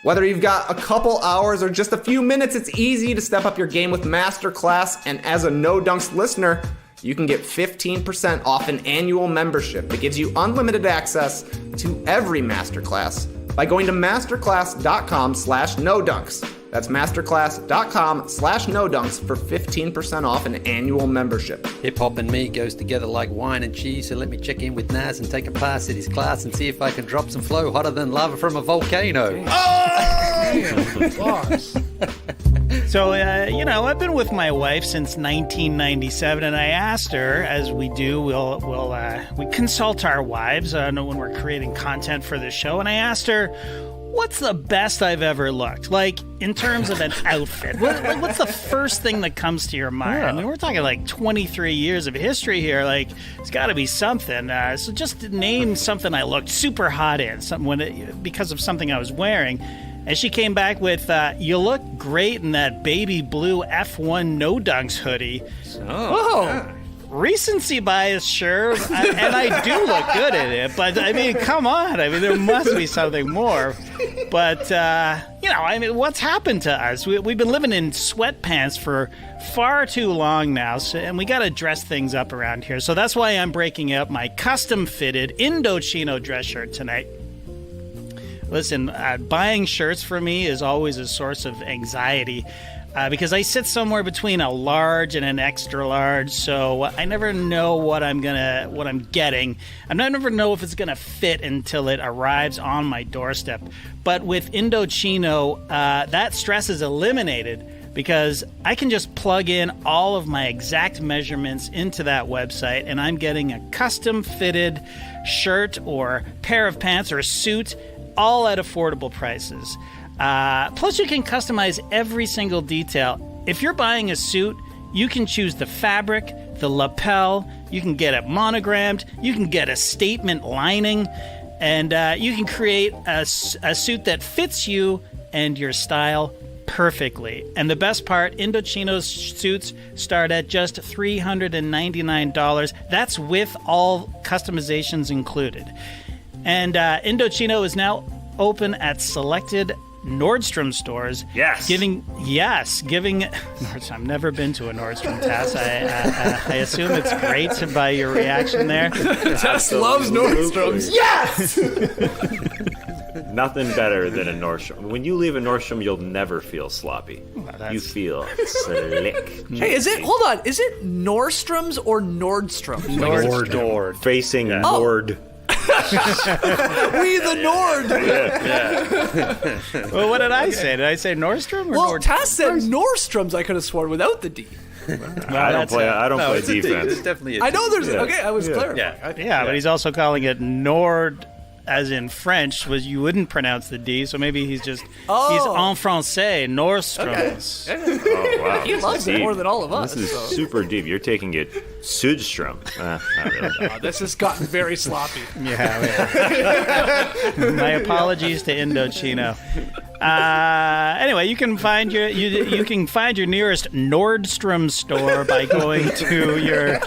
Whether you've got a couple hours or just a few minutes, it's easy to step up your game with Masterclass, and as a No Dunks listener, you can get 15% off an annual membership that gives you unlimited access to every Masterclass by going to masterclass.com/nodunks. That's masterclass.com/nodunks for 15% off an annual membership. Hip hop and me goes together like wine and cheese, so let me check in with Nas and take a pass at his class and see if I can drop some flow hotter than lava from a volcano. So, I've been with my wife since 1997, and I asked her, as we do, we consult our wives when we're creating content for the show, and I asked her, what's the best I've ever looked? Like, in terms of an outfit. What's the first thing that comes to your mind? Yeah. I mean, we're talking like 23 years of history here. Like, it's got to be something. So just name something I looked super hot in, because of something I was wearing. And she came back with, you look great in that baby blue F1 No Dunks hoodie. Oh. Recency bias, sure, and I do look good at it, but I mean, come on. I mean, there must be something more. But, what's happened to us? We've been living in sweatpants for far too long now, and we got to dress things up around here. So that's why I'm breaking out my custom-fitted Indochino dress shirt tonight. Listen, buying shirts for me is always a source of anxiety. Because I sit somewhere between a large and an extra large, so I never know what I'm getting. I never know if it's gonna fit until it arrives on my doorstep. But with Indochino, that stress is eliminated, because I can just plug in all of my exact measurements into that website, and I'm getting a custom-fitted shirt or pair of pants or suit, all at affordable prices. Plus, you can customize every single detail. If you're buying a suit, you can choose the fabric, the lapel, you can get it monogrammed, you can get a statement lining, and you can create a suit that fits you and your style perfectly. And the best part, Indochino's suits start at just $399. That's with all customizations included. And Indochino is now open at selected Nordstrom stores. Giving I've never been to a Nordstrom, Tess. I assume it's great by your reaction there. Tess loves Nordstroms. Yes! Nothing better than a Nordstrom. When you leave a Nordstrom, you'll never feel sloppy. You feel slick. Hey, is it Nordstrom's or Nordstrom's? Nord. Facing Nord. We the Nord. Yeah. Well, what did I say? Did I say Nordstrom or Well, Tess said Nordstrom's. I could have sworn without the D. I don't play defense. It's definitely I know there's okay. I was clarifying. Yeah, but he's also calling it Nord, as in French, was you wouldn't pronounce the D, so maybe he's just he's en français, Nordstrom's. Okay. Oh wow, He loves it more than all of us. This is super deep. You're taking it Sudstrom. Not really. This has gotten very sloppy. Yeah. My apologies to Indochino. Anyway, you can find your nearest Nordstrom store by going to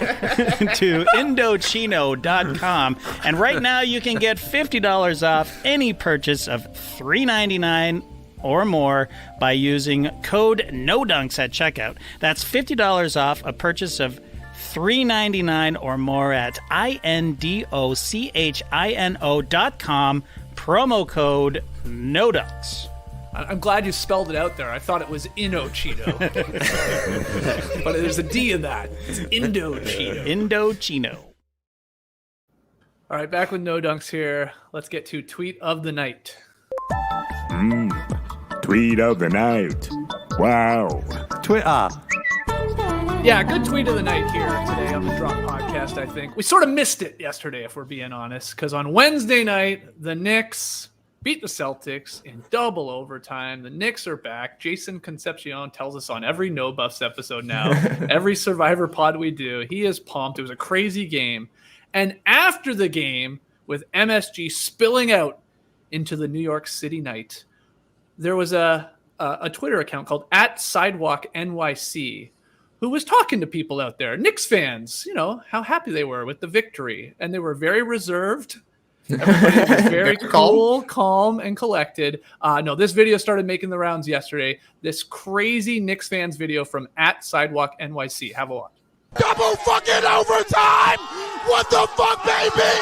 Indochino.com, and right now you can get $50 off any purchase of $3.99 or more by using code NODUNKS at checkout. That's $50 off a purchase of $3.99 or more at INDOCHINO.com, promo code NODUNKS. I'm glad you spelled it out there. I thought it was Indochino. But there's a D in that. It's Indochino. Indochino. All right, back with No Dunks here. Let's get to Tweet of the Night. Tweet of the night. Wow. Yeah, good tweet of the night here today on the Drop Podcast, I think. We sort of missed it yesterday, if we're being honest, because on Wednesday night, the Knicks beat the Celtics in double overtime. The Knicks are back. Jason Concepcion tells us on every No Buffs episode now, every Survivor pod we do, he is pumped. It was a crazy game. And after the game, with MSG spilling out into the New York City night, there was a Twitter account called @SidewalkNYC who was talking to people out there, Knicks fans, how happy they were with the victory. And they were very reserved. Everybody was very cool, calm, and collected. No, this video started making the rounds yesterday. This crazy Knicks fans video from @SidewalkNYC. Have a watch. Double fucking overtime! What the fuck, baby?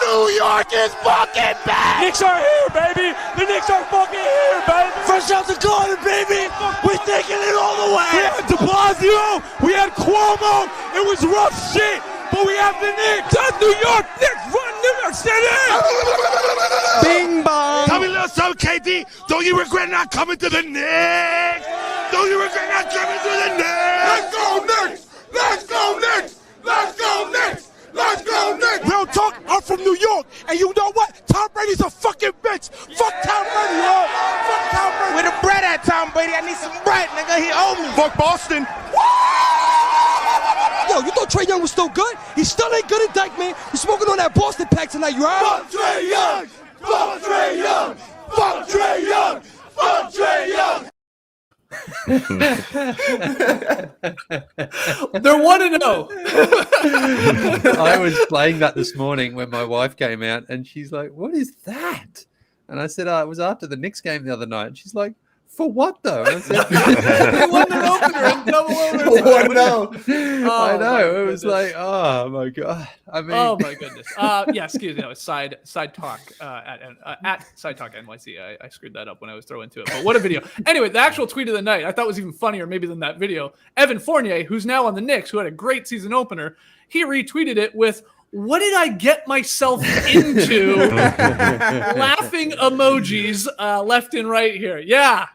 New York is fucking back! Knicks are here, baby! The Knicks are fucking here, baby! Fresh out the garden, baby! We're taking it all the way! We had De Blasio! We had Cuomo! It was rough shit! But we have the Knicks! That's New York! Knicks run New York City! Bing-bong! Tell me a little something, KD. Don't you regret not coming to the Knicks? Don't you regret not coming to the Knicks? Let's go, Knicks! Let's go, Knicks! Let's go, Knicks! Let's go, Knicks! Real talk, I'm from New York, and you know what? Tom Brady's a fucking bitch. Fuck Tom Brady, yo. Fuck Tom Brady. Where the bread at, Tom Brady? I need some bread, nigga. He owe me. Fuck Boston. Yo, you thought Trey Young was still good? He still ain't good at Dyke, man. He's smoking on that Boston pack tonight, you heard? Fuck Trey Young! Fuck Trey Young! Fuck Trey Young! Fuck Trey Young! They're 1-0. I was playing that this morning when my wife came out, and she's like, "What is that?" And I said, "It was after the Knicks game the other night." And she's like, "For what though?" And I said, They won their opener in double overtime. I know. It was like, oh my god. I mean, oh my goodness. Yeah, excuse me. No, it's side talk at Side Talk NYC. I screwed that up when I was throwing to it. But what a video. Anyway, the actual tweet of the night I thought was even funnier maybe than that video. Evan Fournier, who's now on the Knicks, who had a great season opener, he retweeted it with, "What did I get myself into?" Laughing emojis left and right here. Yeah.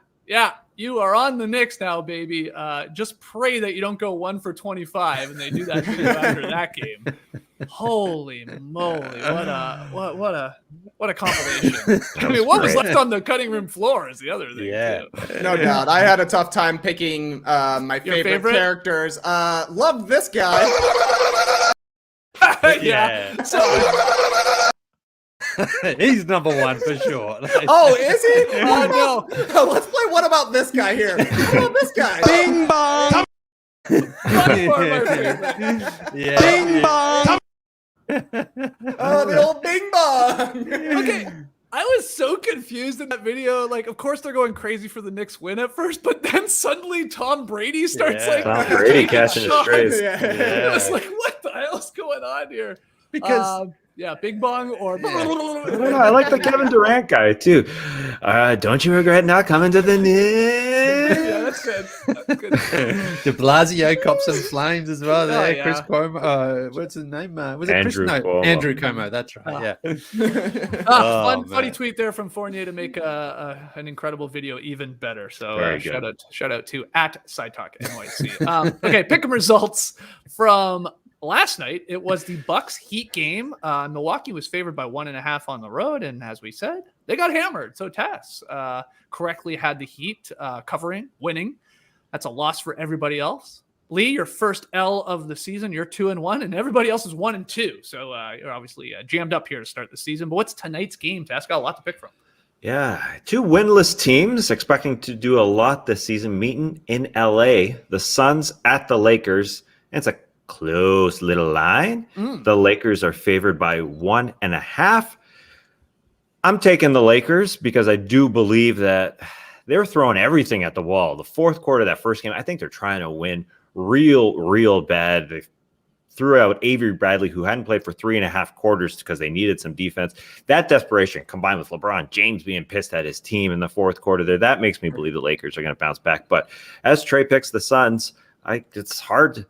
You are on the Knicks now, baby. Just pray that you don't go 1 for 25 and they do that video after that game. Holy moly! What a compilation. I mean, what was left on the cutting room floor is the other thing. Yeah, too. No doubt. I had a tough time picking my favorite characters. Loved this guy. Yeah. So He's number one for sure. Oh, is he? Oh, no. Let's play What About This Guy here. What about this guy? Bing bong. Yeah. Bing bong. Oh, the old bing bong. Okay. I was so confused in that video. Like, of course, they're going crazy for the Knicks win at first, but then suddenly Tom Brady starts Tom Brady catching his strays. I was like, what the hell's going on here? Because bing bong or I don't know. I like the Kevin Durant guy too. Don't you regret not coming to the Knicks? Yeah, that's good. That's good. De Blasio cops some flames as well there. yeah. Chris Cuomo. What's his name? Was it Andrew Chris? No, Cuomo. Andrew Cuomo. That's right. Yeah. Funny tweet there from Fournier to make an incredible video even better. So Very good. shout out to @SideTalkNYC. Okay, pick 'em results from last night. It was the Bucks Heat game. Milwaukee was favored by 1.5 on the road, and as we said, they got hammered. So Tess correctly had the Heat covering, winning. That's a loss for everybody else. Leigh, your first L of the season. You're 2-1, and everybody else is 1-2. So you're obviously jammed up here to start the season. But what's tonight's game? Tess got a lot to pick from. Yeah, 2 winless teams expecting to do a lot this season, meeting in LA. The Suns at the Lakers. And it's a close little line. The Lakers are favored by 1.5. I'm taking the Lakers because I do believe that they're throwing everything at the wall. The fourth quarter of that first game, I think they're trying to win real bad. They threw out Avery Bradley, who hadn't played for 3.5 quarters because they needed some defense. That desperation combined with LeBron James being pissed at his team in the fourth quarter there, that makes me believe the Lakers are going to bounce back. But as Trey picks the Suns, it's hard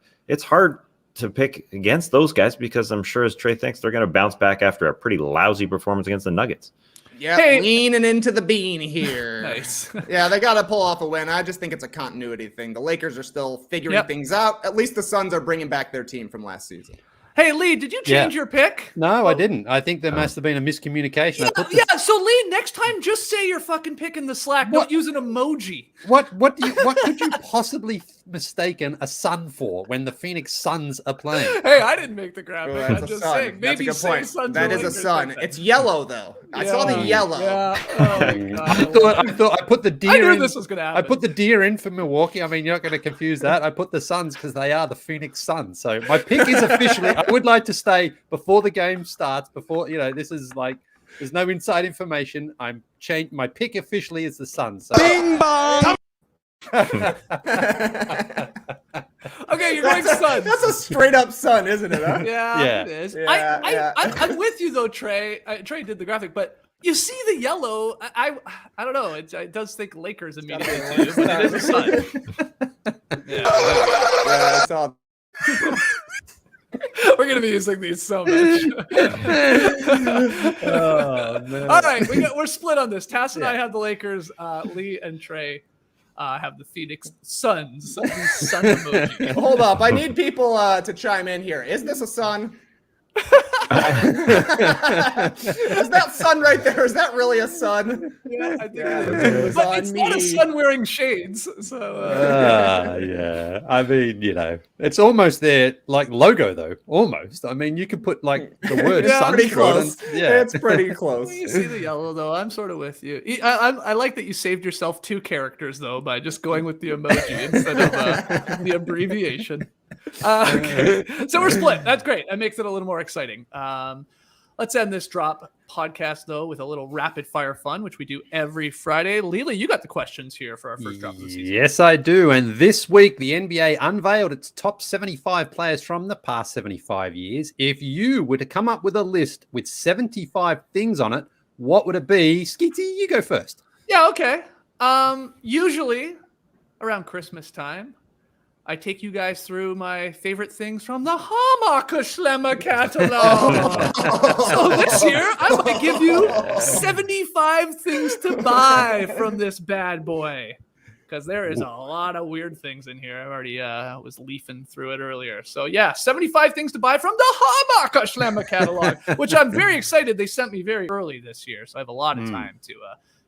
to pick against those guys because I'm sure, as Trey thinks, they're going to bounce back after a pretty lousy performance against the Nuggets. Yeah, leaning into the bean here. Nice. Yeah, they got to pull off a win. I just think it's a continuity thing. The Lakers are still figuring things out. At least the Suns are bringing back their team from last season. Hey, Leigh, did you change your pick? No, I didn't. I think there must have been a miscommunication. So Leigh, next time just say your fucking pick in the Slack. Don't use an emoji. What could you possibly mistaken a sun for when the Phoenix Suns are playing? Hey, I didn't make the graphic. Well, I'm just saying. That's Maybe a good point. Suns That is a sun. It's yellow though. I saw the yellow. Yeah. Oh my God. I thought I put the deer I knew in. this was gonna happen. I put the deer in for Milwaukee. I mean, you're not going to confuse that. I put the Suns because they are the Phoenix Suns. So my pick is officially. I would like to stay before the game starts. Before this is like. There's no inside information. I'm changed. My pick officially is the Suns. So. Bing bong. Okay, you're going Suns. That's a straight up sun, isn't it? Huh? Yeah, it is. Yeah, I'm with you though, Trey. Trey did the graphic, but you see the yellow. I don't know. It does think Lakers immediately too, but it is a Sun. Yeah, it's all. We're gonna be using these so much. Oh man! All right, we're split on this. Tass and I have the Lakers. Leigh and Trey have the Phoenix Suns. Sun emoji. Hold up, I need people to chime in here. Is this a sun? Is that sun right there? Is that really a sun? Yeah, I think it is. But it's not a sun wearing shades. So yeah. I mean, it's almost their like logo though. Almost. I mean, you could put like the word sun. Pretty close. Yeah, it's pretty close. You see the yellow though. I'm sort of with you. I like that you saved yourself 2 characters though by just going with the emoji instead of the abbreviation. Okay. So we're split. That's great. That makes it a little more exciting. Let's end this drop podcast though with a little rapid fire fun, which we do every Friday. Leigh, you got the questions here for our first drop of the season. Yes, I do. And this week, the NBA unveiled its top 75 players from the past 75 years. If you were to come up with a list with 75 things on it, what would it be? Skeety, you go first. Yeah, okay. Usually around Christmas time, I take you guys through my favorite things from the Hammerschlemmer catalog. So this year, I'm going to give you 75 things to buy from this bad boy. Because there is a lot of weird things in here. I already was leafing through it earlier. So yeah, 75 things to buy from the Hammerschlemmer catalog, which I'm very excited. They sent me very early this year. So I have a lot of time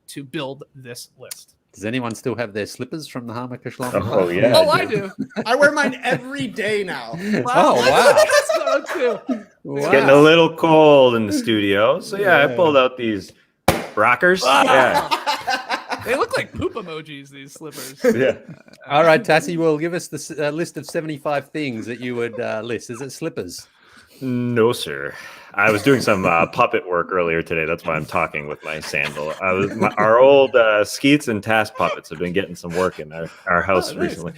to build this list. Does anyone still have their slippers from the Hamakashlam? Oh, yeah. Oh, I do. I wear mine every day now. Oh, wow. So too. It's getting a little cold in the studio. So, I pulled out these rockers. Yeah. They look like poop emojis, these slippers. Yeah. All right, Tassie, well, give us the list of 75 things that you would list. Is it slippers? No, sir. I was doing some puppet work earlier today. That's why I'm talking with my sandal. Our old Skeets and Task puppets have been getting some work in our house recently.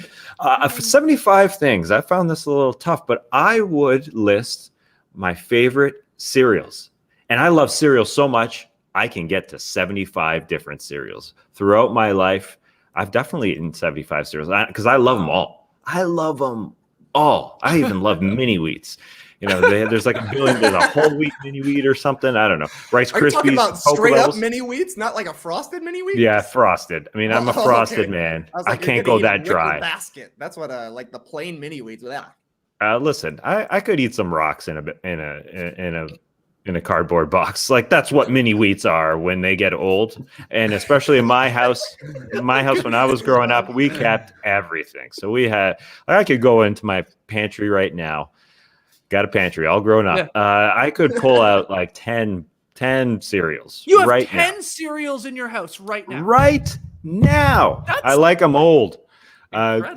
For 75 things, I found this a little tough, but I would list my favorite cereals. And I love cereals so much, I can get to 75 different cereals. Throughout my life, I've definitely eaten 75 cereals because I love them all. I love them all. I even love mini wheats. There's like a billion. There's a whole wheat mini wheat or something. I don't know. Rice Krispies. Are you talking about straight Pebbles. up mini wheats, not like a frosted mini wheat? Yeah, frosted. I mean, I'm a frosted man. I, I can't go that dry. Basket. That's what like the plain mini wheats. Listen, I could eat some rocks in a cardboard box. Like that's what mini wheats are when they get old. And especially in my house when I was growing up, we kept everything. So I could go into my pantry right now. Got a pantry all grown up. Yeah. I could pull out like 10 cereals. You have right 10 now. cereals in your house right now. Right now. I like them old. I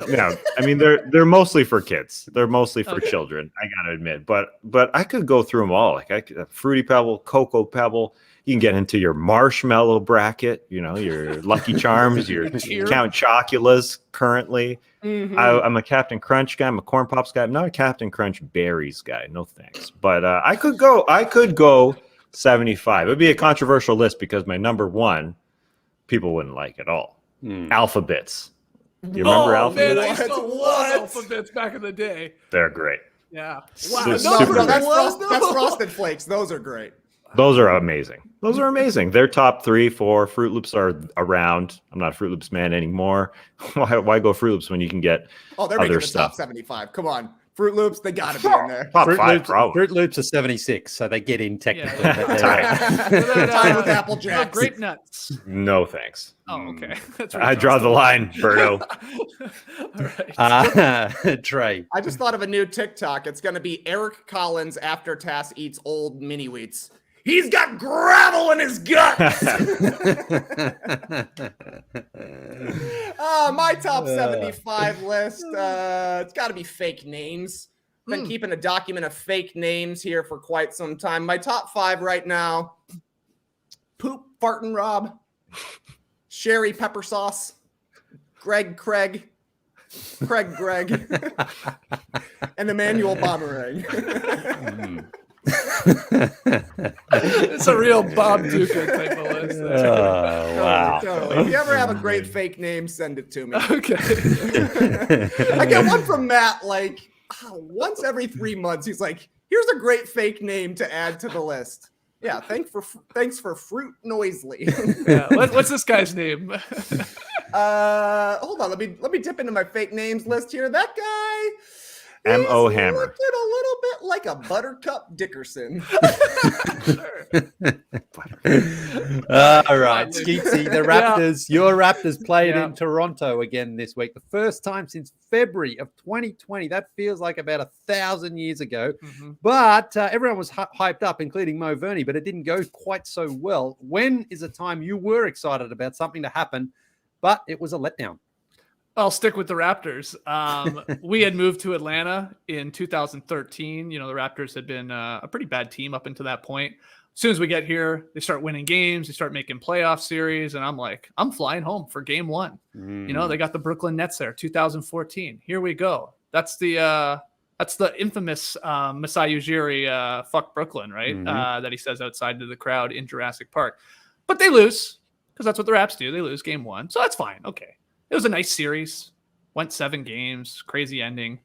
mean they're mostly for kids. They're mostly for children. I gotta admit, but I could go through them all. Like I could Fruity Pebble, Cocoa Pebble. You can get into your marshmallow bracket. Your Lucky Charms, your Count Choculas. Currently, I'm a Captain Crunch guy. I'm a Corn Pops guy. I'm not a Captain Crunch berries guy. No thanks. But I could go 75. It would be a controversial list because my number one, people wouldn't like at all. Alphabets. You remember Alphabets? Man, I used to love Alphabets back in the day. They're great. Yeah. Wow. That's Frosted Flakes. Those are great. Those are amazing. They're top 3, 4. Fruit Loops are around. I'm not a Fruit Loops man anymore. Why go Fruit Loops when you can get they're other making the stuff? Top 75. Come on. Fruit Loops, they got to be in there. Top 5, probably. Fruit Loops are 76, so they get in technically. Tied with Apple Jacks. Grape Nuts. No, thanks. Oh, okay. I draw the line, Berto. All right. Trey. I just thought of a new TikTok. It's going to be Eric Collins after Tass eats old mini wheats. He's got gravel in his guts. My top 75 list. It's got to be fake names. Been keeping a document of fake names here for quite some time. My top 5 right now: Poop Fartin' Rob, Sherry Pepper Sauce, Greg, and Emmanuel Bomerang. It's a real Bob Duca type of list. Wow. Totally. If you ever have a great fake name, send it to me. Okay. I get one from Matt like once every 3 months. He's like, here's a great fake name to add to the list. Yeah, thanks for Fruit Noisely. Yeah, what's this guy's name? Hold on, let me dip into my fake names list here. That guy M.O. Hammer. Looking a little bit like a Buttercup Dickerson. All right, Skeetsy, the Raptors. Your Raptors played in Toronto again this week. The first time since February of 2020. That feels like about 1,000 years ago. Mm-hmm. But everyone was hyped up, including Mo Verney, but it didn't go quite so well. When is a time you were excited about something to happen, but it was a letdown? I'll stick with the Raptors. We had moved to Atlanta in 2013. The Raptors had been a pretty bad team up until that point. As soon as we get here, they start winning games. They start making playoff series. And I'm like, I'm flying home for game 1. They got the Brooklyn Nets there, 2014. Here we go. That's the infamous Masai Ujiri fuck Brooklyn, right? Mm-hmm. That he says outside to the crowd in Jurassic Park. But they lose because that's what the Raps do. They lose game 1. So that's fine. Okay. It was a nice series, went 7 games, crazy ending.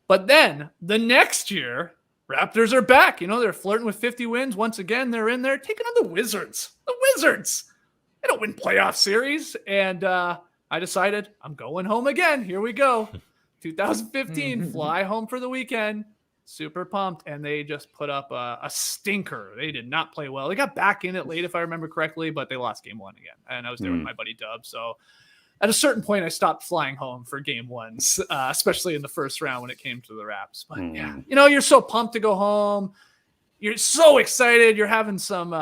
But then the next year, Raptors are back. They're flirting with 50 wins. Once again, they're in there taking on the Wizards. The Wizards. They don't win playoff series. And I decided I'm going home again. Here we go. 2015, fly home for the weekend. super pumped, and they just put up a stinker. They did not play well. They got back in it late, if I remember correctly, but they lost game 1 again. And I was there with my buddy Dub. So at a certain point, I stopped flying home for game 1s, especially in the first round when it came to the Raps. But yeah, you're so pumped to go home. You're so excited. You're having some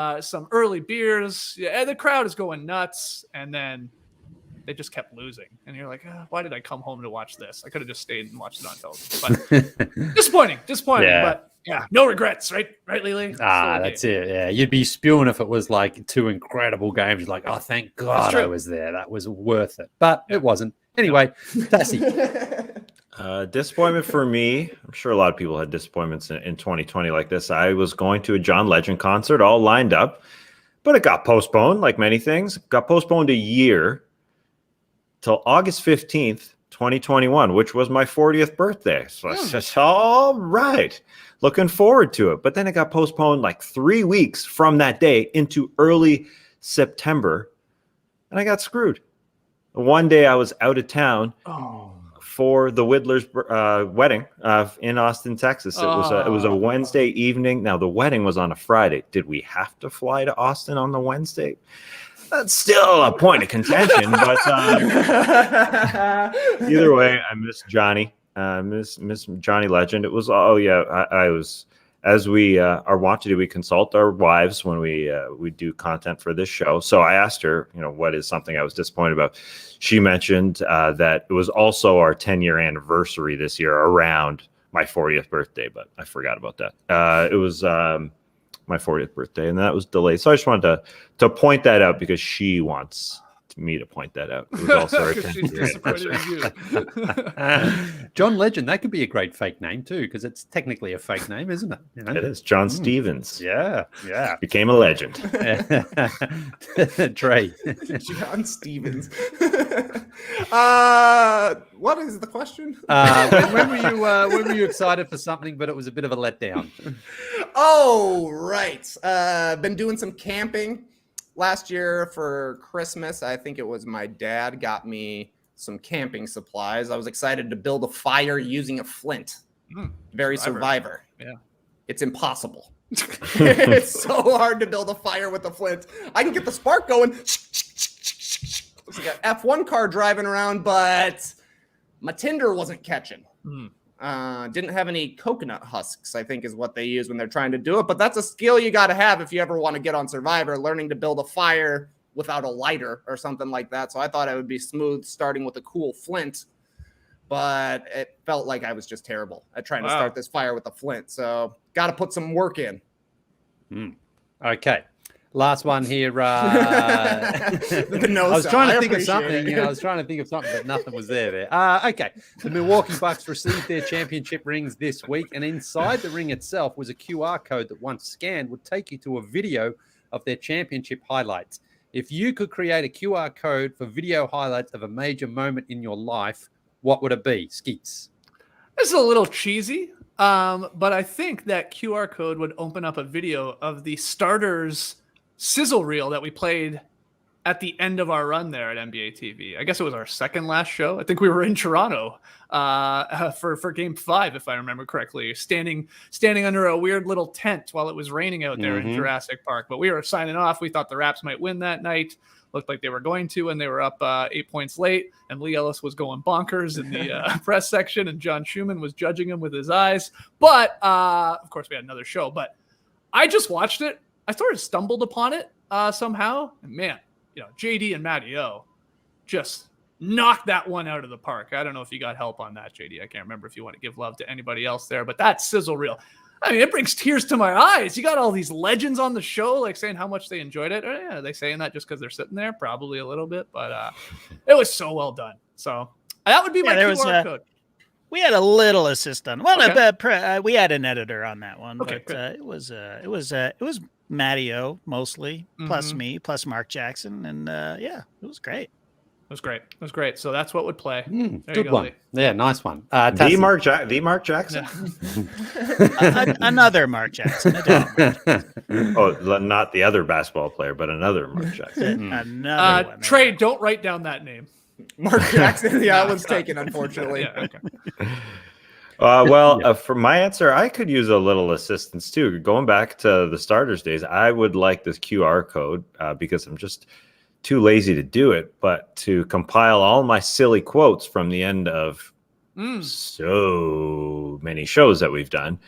early beers. Yeah, the crowd is going nuts, and then they just kept losing. And you're like, why did I come home to watch this? I could have just stayed and watched it on television. But disappointing. Yeah. But yeah, no regrets, right, Leigh? That's it. Yeah, you'd be spewing if it was like 2 incredible games. You're like, oh, thank God I was there. That was worth it. But it wasn't. Anyway, Tassie. Disappointment for me. I'm sure a lot of people had disappointments in 2020 like this. I was going to a John Legend concert all lined up, but it got postponed like many things. It got postponed a year till August 15th, 2021, which was my 40th birthday. So I said, all right, looking forward to it. But then it got postponed like 3 weeks from that day into early September, and I got screwed. One day I was out of town for the Whittler's wedding in Austin, Texas. It was a Wednesday evening. Now, the wedding was on a Friday. Did we have to fly to Austin on the Wednesday? That's still a point of contention, but either way, I miss Johnny. Miss Johnny Legend. It was, I was, as we are wont to do, we consult our wives when we do content for this show. So I asked her, what is something I was disappointed about? She mentioned that it was also our 10-year anniversary this year around my 40th birthday, but I forgot about that. It was my 40th birthday, and that was delayed. So I just wanted to point that out because she wants me to point that out. It was also our 10th year anniversary. John Legend, that could be a great fake name too, because it's technically a fake name, isn't it? It is. John Stevens. Yeah. Became a legend. Trey. John Stevens. What is the question? When were you excited for something, but it was a bit of a letdown? Oh, right. Been doing some camping. Last year for Christmas, I think it was my dad got me some camping supplies. I was excited to build a fire using a flint. Very Survivor. Yeah. It's impossible. It's so hard to build a fire with a flint. I can get the spark going. Looks like an F1 car driving around, but my tinder wasn't catching. Didn't have any coconut husks, I think is what they use when they're trying to do it. But that's a skill you got to have if you ever want to get on Survivor, learning to build a fire without a lighter or something like that. So I thought it would be smooth starting with a cool flint, but it felt like I was just terrible at trying to start this fire with a flint. So got to put some work in. Okay. Last one here. I was trying to think of something. I was trying to think of something, but nothing was there. Okay. The Milwaukee Bucks received their championship rings this week, and inside the ring itself was a QR code that once scanned would take you to a video of their championship highlights. If you could create a QR code for video highlights of a major moment in your life, what would it be? Skeets. This is a little cheesy, but I think that QR code would open up a video of the starters sizzle reel that we played at the end of our run there at NBA TV. I guess it was our second last show. I think we were in Toronto for game 5, if I remember correctly, standing under a weird little tent while it was raining out there in Jurassic Park. But we were signing off. We thought the Raps might win that night. Looked like they were going to, and they were up 8 points late. And Lee Ellis was going bonkers in the press section, and John Schumann was judging him with his eyes. But of course, we had another show. But I just watched it. I sort of stumbled upon it somehow. And man, JD and Matty just knocked that one out of the park. I don't know if you got help on that, JD. I can't remember if you want to give love to anybody else there, but that sizzle reel, I mean, it brings tears to my eyes. You got all these legends on the show, like saying how much they enjoyed it. Or, are they saying that just because they're sitting there? Probably a little bit, but it was so well done. So that would be my QR code. We had a little assist on. Well, okay. We had an editor on that one, okay, but it was Matty mostly, plus me, plus Mark Jackson, and it was great. It was great. So that's what would play. Good one. Lee. Yeah, nice one. The Mark Jackson. Another Mark Jackson. Oh, not the other basketball player, but another Mark Jackson. Another one. Trey, don't write down that name. Mark Jackson. Yeah, that one's taken, unfortunately. Yeah, okay. For my answer, I could use a little assistance too. Going back to the starters days, I would like this QR code because I'm just too lazy to do it, but to compile all my silly quotes from the end of so many shows that we've done.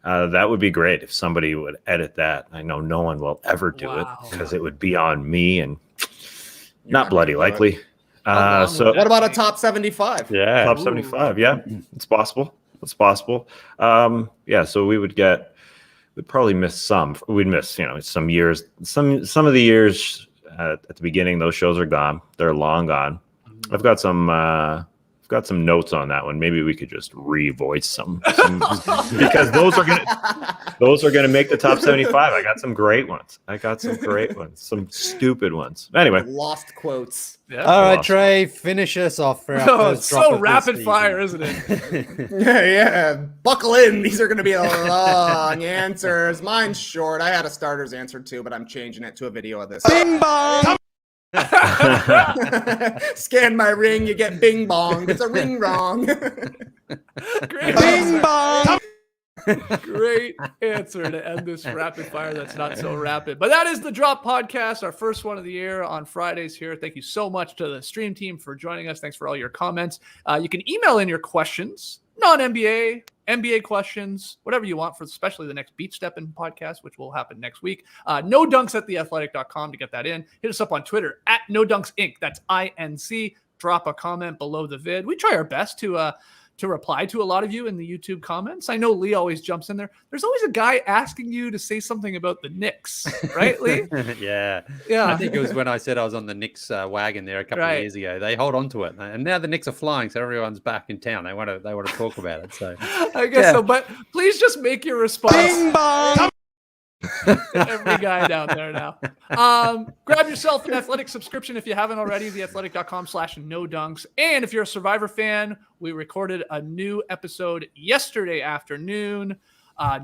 That would be great if somebody would edit that. I know no one will ever do it because it would be on me and not bloody likely. So what about a top 75? Yeah, top 75. Yeah, it's possible. It's possible. So we'd probably miss some. We'd miss, some years. Some of the years at the beginning, those shows are gone. They're long gone. I've got some notes on that one. Maybe we could just revoice some because those are gonna make the top 75. I got some great ones. Some stupid ones. Anyway, lost quotes. Yeah. All right, Trey, finish us off. It's so rapid fire, isn't it? Yeah. Buckle in. These are going to be long answers. Mine's short. I had a starter's answer too, but I'm changing it to a video of this. Bing-bong. Scan my ring, you get bing-bong. It's a ring wrong. Great bing-bong. Great answer to end this rapid fire that's not so rapid. But that is the Drop Podcast, our first one of the year on Fridays here. Thank you so much to the stream team for joining us. Thanks for all your comments. You can email in your questions, non-NBA, NBA questions, whatever you want, for especially the next Beat Steppin' podcast, which will happen next week. No Dunks at theathletic.com to get that in. Hit us up on Twitter at No Dunks Inc. That's INC. Drop a comment below the vid. We try our best to reply to a lot of you in the YouTube comments. I know Leigh always jumps in there. There's always a guy asking you to say something about the Knicks, right, Leigh? Yeah. I think it was when I said I was on the Knicks wagon there a couple of years ago. They hold on to it, and now the Knicks are flying, so everyone's back in town. They want to talk about it. So I guess so. But please just make your response. Bing bong. Every guy down there now. Grab yourself an Athletic subscription if you haven't already, theathletic.com/nodunks. And if you're a Survivor fan, we recorded a new episode yesterday afternoon.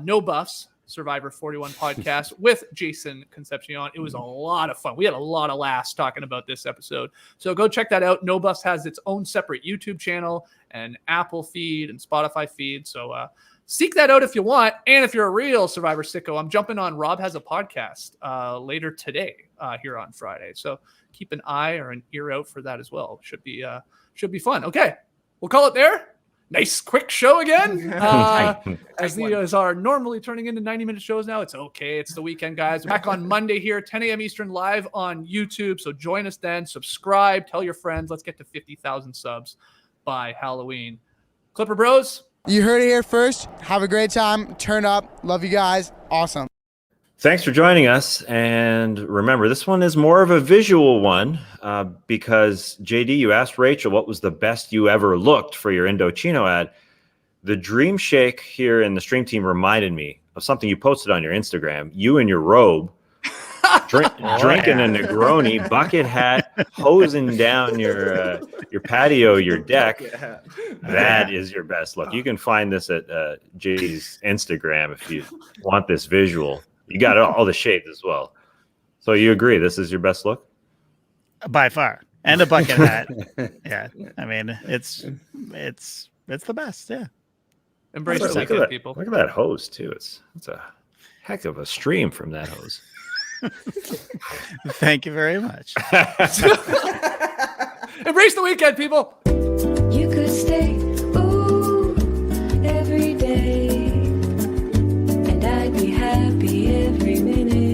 No Buffs, Survivor 41 podcast with Jason Concepcion. It was a lot of fun. We had a lot of laughs talking about this episode. So go check that out. No Buffs has its own separate YouTube channel and Apple feed and Spotify feed. So seek that out if you want. And if you're a real Survivor sicko, I'm jumping on Rob Has a Podcast later today here on Friday. So keep an eye or an ear out for that as well. Should be fun. Okay, we'll call it there. Nice quick show again. As our normally turning into 90-minute shows now. It's okay. It's the weekend, guys. Back on Monday here, 10 a.m. Eastern, live on YouTube. So join us then. Subscribe. Tell your friends. Let's get to 50,000 subs by Halloween. Clipper Bros. You heard it here first. Have a great time. Turn up. Love you guys. Awesome. Thanks for joining us. And remember, this one is more of a visual one because, JD, you asked Rachel what was the best you ever looked for your Indochino ad. The Dream Shake here in the stream team reminded me of something you posted on your Instagram. You in your robe, drinking a Negroni, bucket hat, hosing down your patio, your deck. Yeah. That is your best look. You can find this at JD's Instagram if you want this visual. You got all the shades as well. So you agree this is your best look? By far. And a bucket hat. Yeah. I mean, it's the best. Yeah. Embrace the weekend, people. Look at that hose too. It's a heck of a stream from that hose. Thank you very much. Embrace the weekend, people. You could stay every day, and I'd be happy every minute.